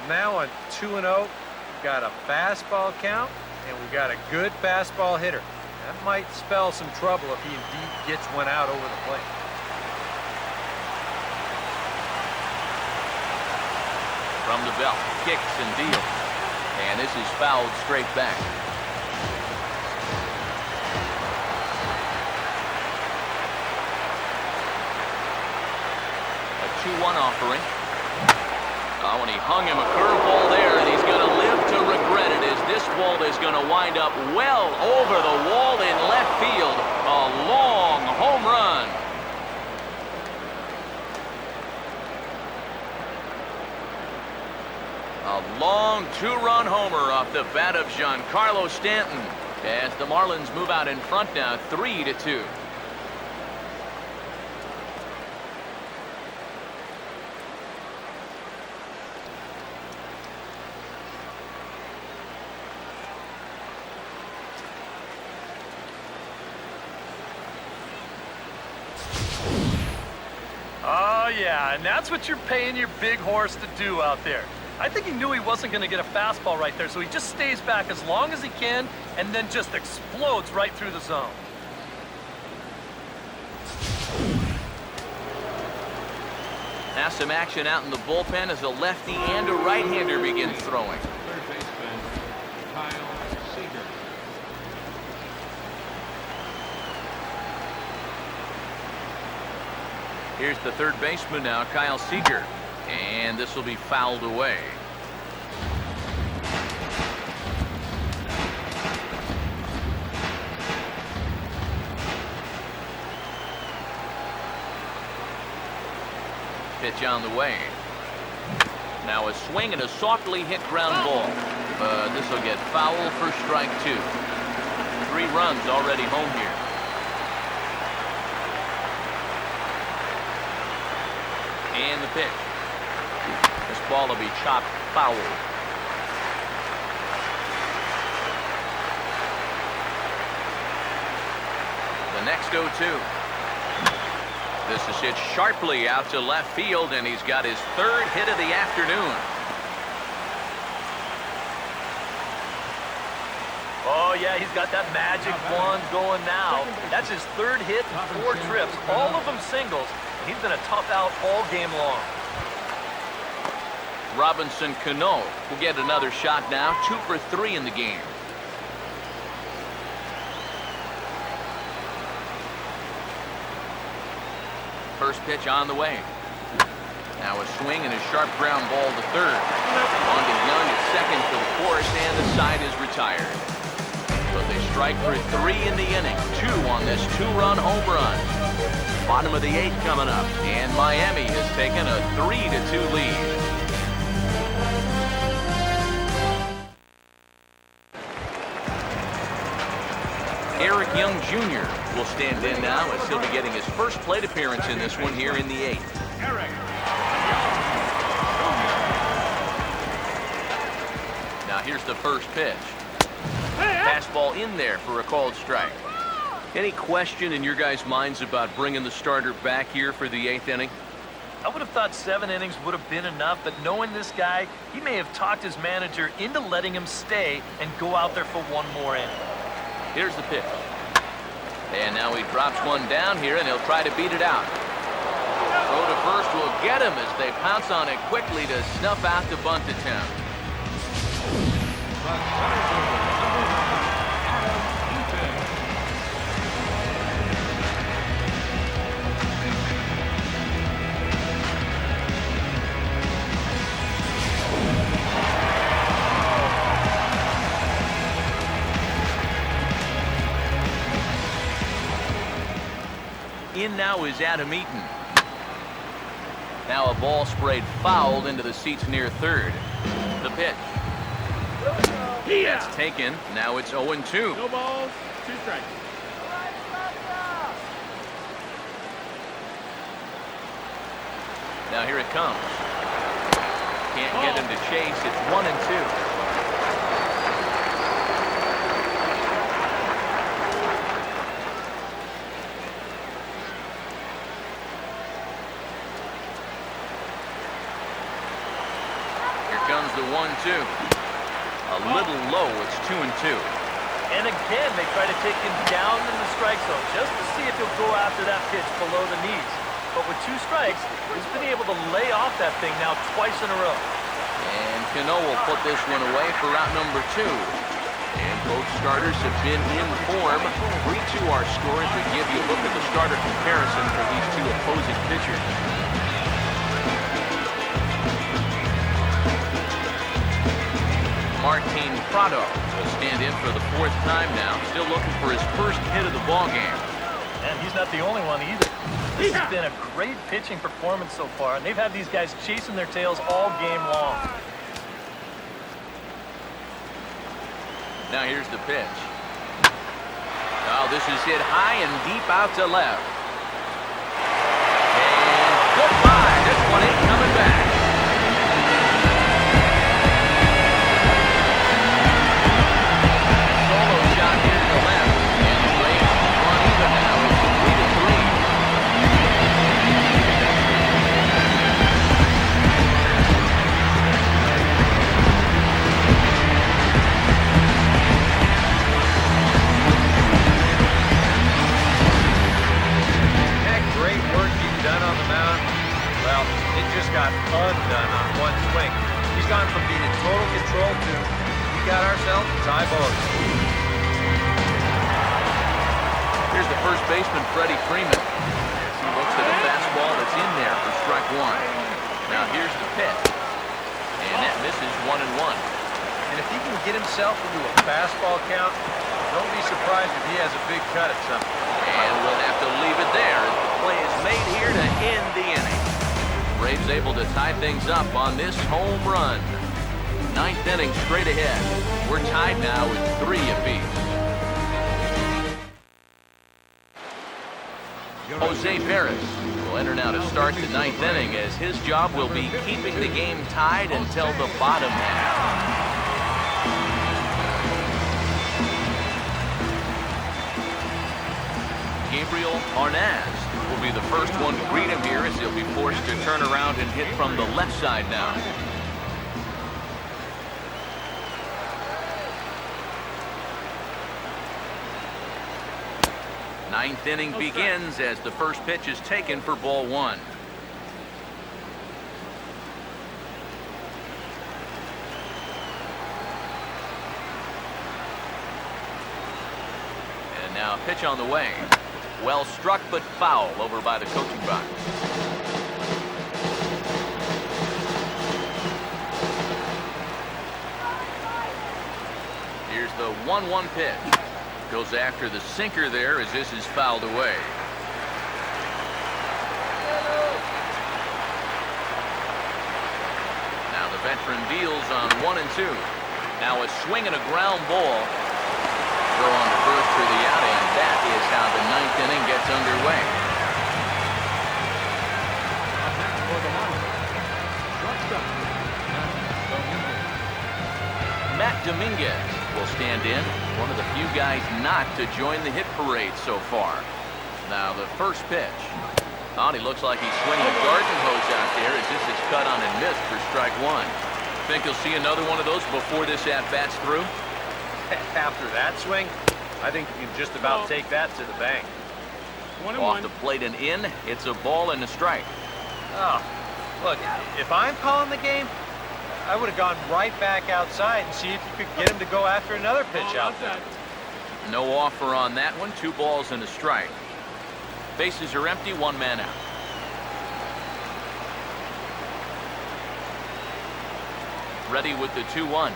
Now on 2-0, we've got a fastball count, and we've got a good fastball hitter. That might spell some trouble if he indeed gets one out over the plate. From the belt, kicks and deals. And this is fouled straight back. A 2-1 offering. Oh, and he hung him a curveball there, and he's going to live to regret it as this ball is going to wind up well over the wall in left field. A long home run. A long two-run homer off the bat of Giancarlo Stanton as the Marlins move out in front now 3-2. Oh, yeah, and that's what you're paying your big horse to do out there. I think he knew he wasn't going to get a fastball right there, so he just stays back as long as he can and then just explodes right through the zone. Now some action out in the bullpen as a lefty and a right-hander begin throwing. Third baseman, Kyle Seager. Here's the third baseman now, Kyle Seager. And this will be fouled away. Pitch on the way. Now a swing and a softly hit ground ball. This will get foul for strike 2. 3 runs already home here. And the pitch. This ball will be chopped foul. The next 0-2. This is hit sharply out to left field, and he's got his 3rd hit of the afternoon. Oh, yeah, he's got that magic wand going now. That's his 3rd hit and 4 trips, all of them singles. He's been a tough out all game long. Robinson Cano will get another shot now, 2 for 3 in the game. First pitch on the way. Now a swing and a sharp ground ball to third. On to Young at second for the force, and the side is retired. So they strike for 3 in the inning, 2 on this 2-run home run. Bottom of the 8th coming up, and Miami has taken a 3-2 lead. Eric Young Jr. will stand in now as he'll be getting his first plate appearance in this one here in the 8th. Eric. Now here's the first pitch. Fastball in there for a called strike. Any question in your guys' minds about bringing the starter back here for the 8th inning? I would have thought 7 innings would have been enough, but knowing this guy, he may have talked his manager into letting him stay and go out there for 1 more inning. Here's the pitch. And now he drops one down here, and he'll try to beat it out. Throw to first will get him as they pounce on it quickly to snuff out the bunt attempt. In now is Adam Eaton. Now a ball sprayed fouled into the seats near third. The pitch. That's taken. Now it's 0-2. No balls, 2 strikes. Now here it comes. Can't get him to chase. It's 1-2. Comes the 1-2. A little low. It's 2-2. And again, they try to take him down in the strike zone just to see if he'll go after that pitch below the knees. But with 2 strikes, he's been able to lay off that thing now twice in a row. And Cano will put this one away for out number 2. And both starters have been in form. 3-2 our score as we give you a look at the starter comparison for these 2 opposing pitchers. Martin Prado will stand in for the 4th time now, still looking for his first hit of the ballgame. And he's not the only one either. This has been a great pitching performance so far, and they've had these guys chasing their tails all game long. Now here's the pitch. Oh, this is hit high and deep out to left. And goodbye. This one ain't coming back. Got undone on one swing. He's gone from being in total control to we got ourselves a tie ball. Here's the first baseman, Freddie Freeman. He looks at a fastball that's in there for strike 1. Now here's the pitch. And that misses 1-1. And if he can get himself into a fastball count, don't be surprised if he has a big cut at some point. And we'll have to leave it there as the play is made here to end the inning. Braves able to tie things up on this home run. 9th inning straight ahead. We're tied now with 3 apiece. Jose Perez will enter now to start the 9th inning as his job will be keeping the game tied until the bottom half. Gabriel Arnaz will be the first one to greet him here as he'll be forced to turn around and hit from the left side now. Ninth inning begins as the first pitch is taken for ball 1. And now a pitch on the way. Well struck, but foul over by the coaching box. Here's the 1-1 pitch. Goes after the sinker there as this is fouled away. Now the veteran deals on 1-2. Now a swing and a ground ball. Throw on the first for the out, and that is how the 9th inning gets underway. Matt Dominguez will stand in, one of the few guys not to join the hit parade so far. Now the first pitch. Oh, he looks like he's swinging a garden hose out there as this is cut on and missed for strike 1. Think he'll see another one of those before this at-bat's through? After that swing, I think you can just about take that to the bank. Off the plate and in, it's a ball and a strike. Oh, look, if I'm calling the game, I would have gone right back outside and see if you could get him to go after another pitch out there. No offer on that one. 2 balls and a strike. Bases are empty, 1 man out. Ready with the 2-1.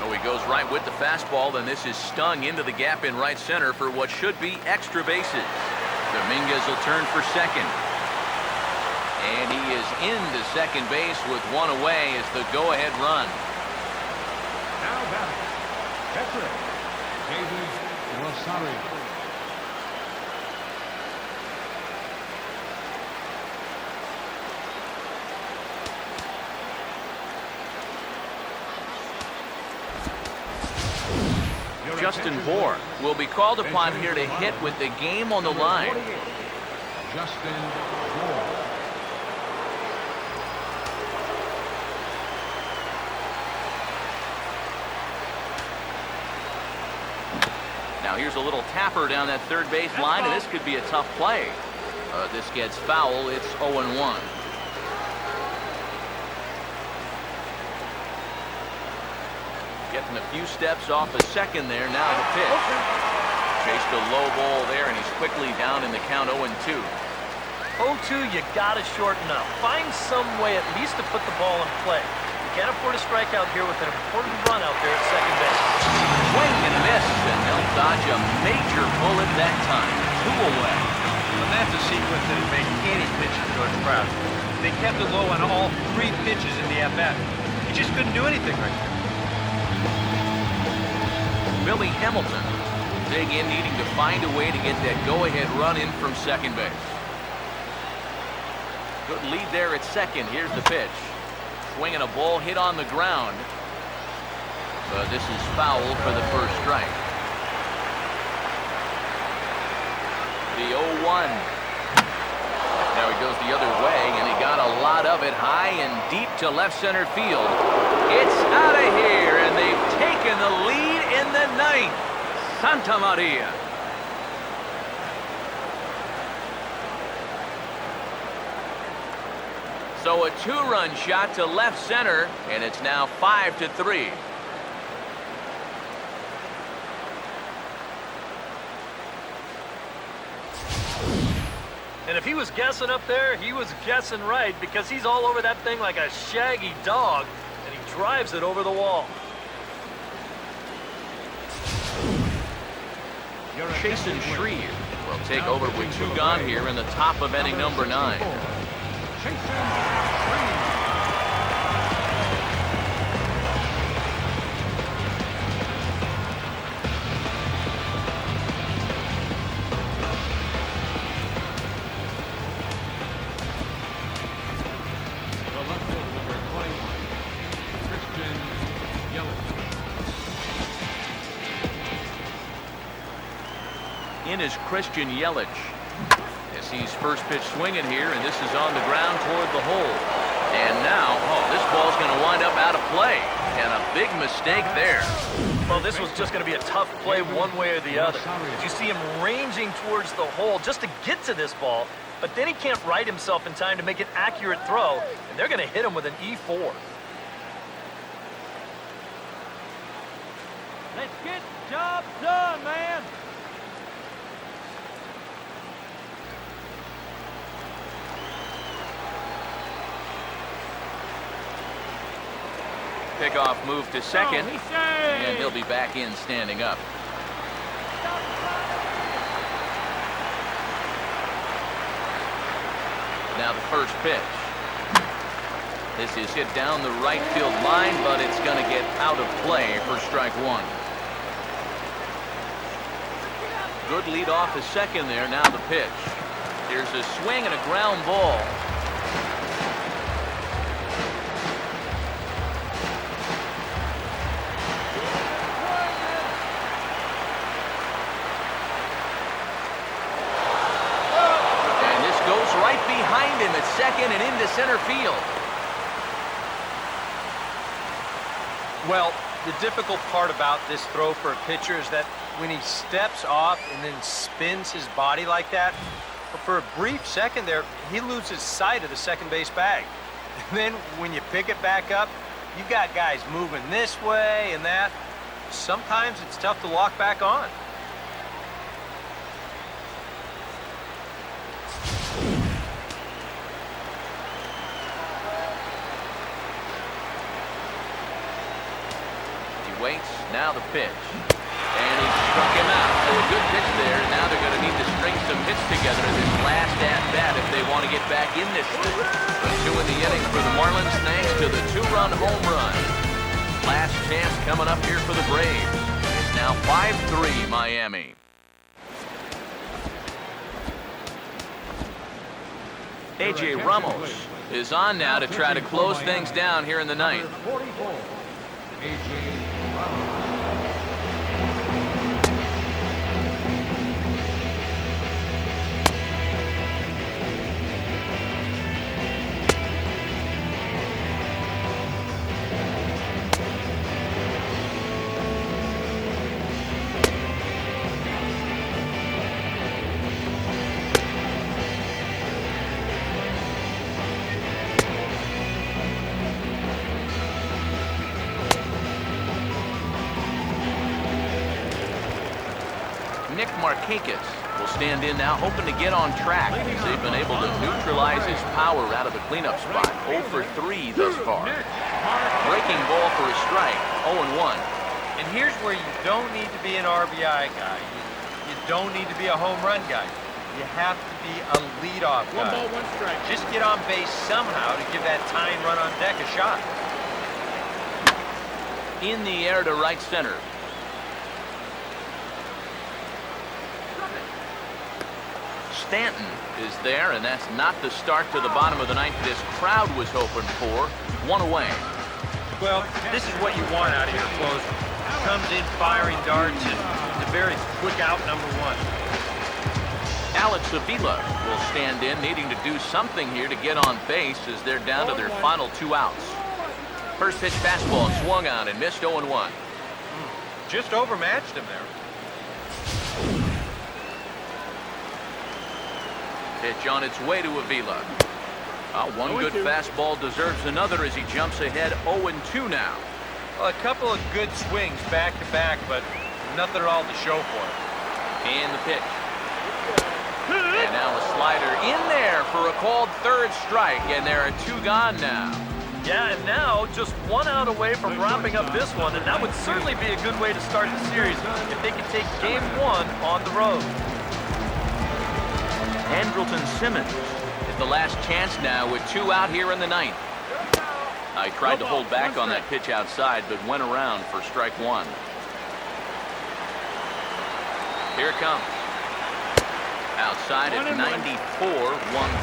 Oh, he goes right with the fastball, and this is stung into the gap in right center for what should be extra bases. Dominguez will turn for second. And he is into second base with one away as the go-ahead run. Now batting, catcher, David Rosario. Justin Bohr will be called upon here to hit with the game on the line. Justin Bohr. Now here's a little tapper down that third base line, and this could be a tough play. This gets foul. It's 0-1. Getting a few steps off a second there. Now the pitch. Chased a low ball there, and he's quickly down in the count 0-2. 0-2, you gotta shorten up. Find some way at least to put the ball in play. You can't afford a strikeout here with an important run out there at second base. Swing and a miss, and they'll dodge a major bullet that time. 2 away. And that's a sequence that would make any pitcher George proud. They kept it low on all 3 pitches in the at-bat. He just couldn't do anything right there. Billy Hamilton dig in, needing to find a way to get that go-ahead run in from second base. Good lead there at second. Here's the pitch. Swinging a ball hit on the ground. But this is foul for the first strike. The 0-1. Now he goes the other way, and he got a lot of it high and deep to left center field. It's out of here, and they've taken the lead in the ninth. Santa Maria. So a 2-run shot to left center, and it's now 5-3. And if he was guessing up there, he was guessing right, because he's all over that thing like a shaggy dog, and he drives it over the wall. Chasen Shreve will take over with 2 gone here in the top of inning number 9. In is Christian Yelich. As he's first pitch swinging here, and this is on the ground toward the hole. And now, this ball's going to wind up out of play. And a big mistake there. Well, this was just going to be a tough play one way or the other. You see him ranging towards the hole just to get to this ball, but then he can't right himself in time to make an accurate throw, and they're going to hit him with an E4. Let's get the job done, man. Pickoff move to second, and he'll be back in standing up. Now the first pitch. This is hit down the right field line, but it's going to get out of play for strike 1. Good lead off the second there. Now the pitch. Here's a swing and a ground ball. Behind him at second and into center field. Well, the difficult part about this throw for a pitcher is that when he steps off and then spins his body like that, for a brief second there, he loses sight of the second base bag. And then when you pick it back up, you've got guys moving this way and that. Sometimes it's tough to lock back on. Waits, now the pitch. And he struck him out. So a good pitch there. Now they're going to need to string some hits together in this last at-bat if they want to get back in this thing. But 2 in the inning for the Marlins thanks to the 2-run home run. Last chance coming up here for the Braves. It's now 5-3 Miami. A.J. Ramos is on now to try to close things down here in the ninth. 44, A.J. Ramos. Nick Markakis will stand in now, hoping to get on track. They've been able to neutralize his power out of the cleanup spot. 0 for 3 thus far. Breaking ball for a strike. 0-1. And here's where you don't need to be an RBI guy. You don't need to be a home run guy. You have to be a leadoff guy. 1 ball, 1 strike. Just get on base somehow to give that tying run on deck a shot. In the air to right center. Stanton is there, and that's not the start to the bottom of the ninth this crowd was hoping for. 1 away. Well, this is what you want out of your closer. Comes in firing darts and is a very quick out number 1. Alex Avila will stand in, needing to do something here to get on base as they're down to their final 2 outs. First pitch fastball swung on and missed. 0-1. Just overmatched him there. Pitch on its way to Avila. One good fastball deserves another as he jumps ahead. 0-2 now. Well, a couple of good swings back to back, but nothing at all to show for it. And the pitch. And now a slider in there for a called third strike, and there are 2 gone now. Yeah, and now just 1 out away from wrapping up this one, and that would certainly be a good way to start the series if they could take game 1 on the road. Andrelton Simmons is the last chance now with 2 out here in the ninth. I tried to hold back on that pitch outside, but went around for strike 1. Here it comes. Outside at 94, 1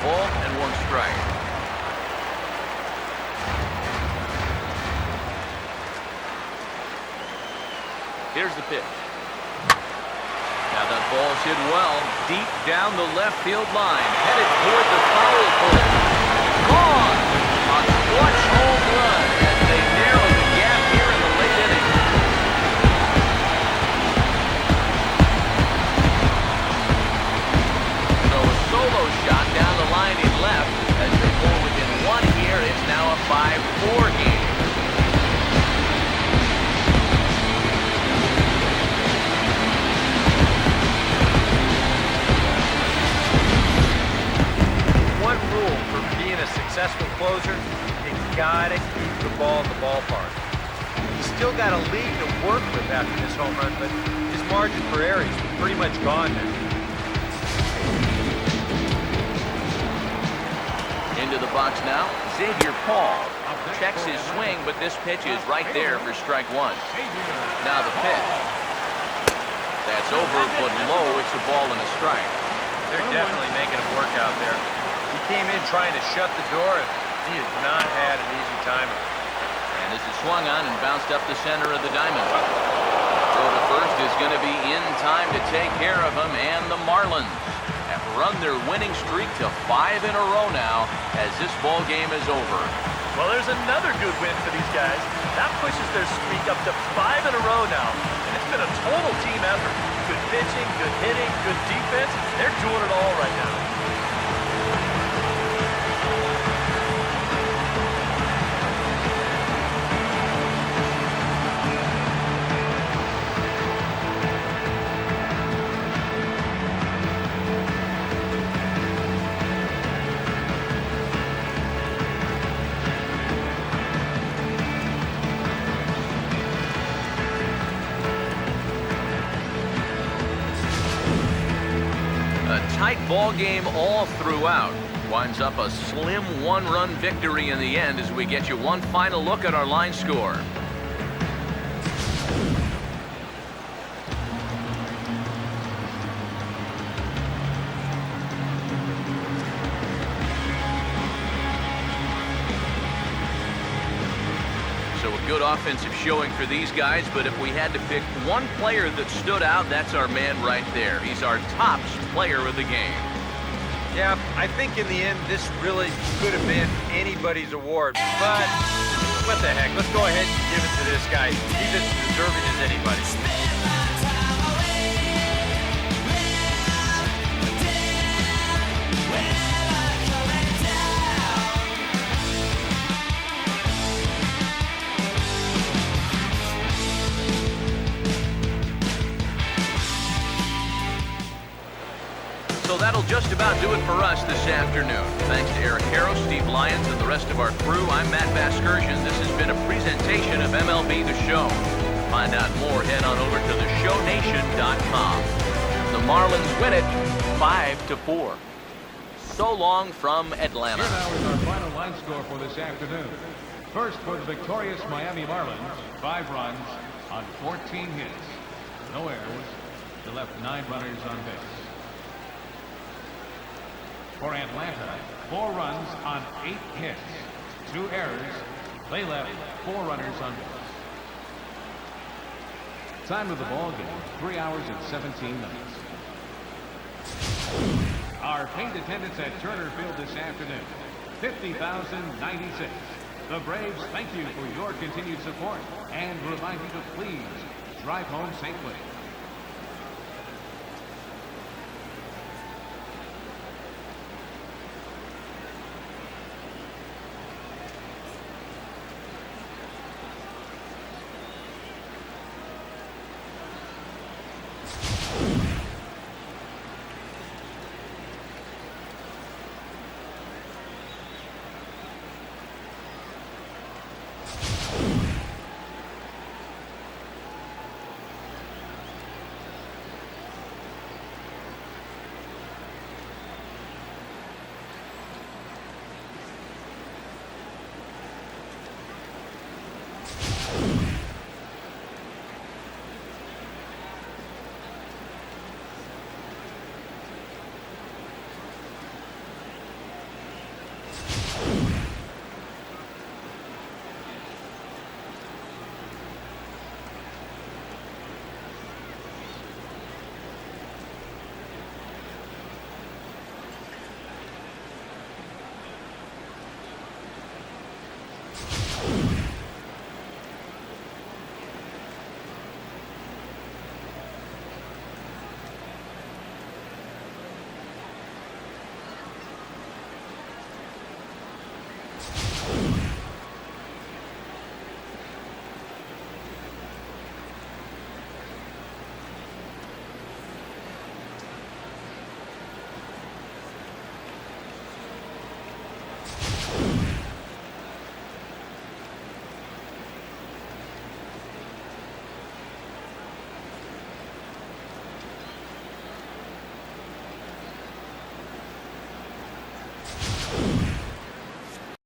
ball and 1 strike. Here's the pitch. Now that ball's hit well, deep down the left field line, headed toward the foul pole. Gone! A clutch home run as they narrow the gap here in the late inning. So a solo shot down the line he left as they pull within 1 here. It's now a 5-4 game. One rule for being a successful closer, you gotta keep the ball in the ballpark. He's still got a lead to work with after this home run, but his margin for error is pretty much gone now. Into the box now, Xavier Paul checks his swing, but this pitch is right there for strike 1. Now the pitch. That's over, but low. It's a ball and a strike. They're definitely making him work out there. He came in trying to shut the door, and he has not had an easy time. And this is swung on and bounced up the center of the diamond. Throw to first is going to be in time to take care of him, and the Marlins have run their winning streak to 5 in a row now as this ball game is over. Well, there's another good win for these guys. That pushes their streak up to 5 in a row now. And it's been a total team effort. Good pitching, good hitting, good defense. They're doing it all right now. tight ball game all throughout. Winds up a slim one-run victory in the end as we get you one final look at our line score. So a good offensive showing for these guys, but if we had to pick one player that stood out, that's our man right there. He's our top player of the game. Yeah, I think in the end, this really could have been anybody's award, but what the heck? Let's go ahead and give it to this guy. He's as deserving as anybody. So that'll just about do it for us this afternoon. Thanks to Eric Harrow, Steve Lyons, and the rest of our crew, I'm Matt Vasgersian. This has been a presentation of MLB The Show. To find out more, head on over to theshownation.com. The Marlins win it 5-4. So long from Atlanta. Here now is our final line score for this afternoon. First for the victorious Miami Marlins, 5 runs on 14 hits. No errors. They left 9 runners on base. For Atlanta, 4 runs on 8 hits. 2 errors. They left 4 runners on base. Time of the ball game, 3 hours and 17 minutes. Our paid attendance at Turner Field this afternoon, 50,096. The Braves thank you for your continued support and remind you to please drive home safely.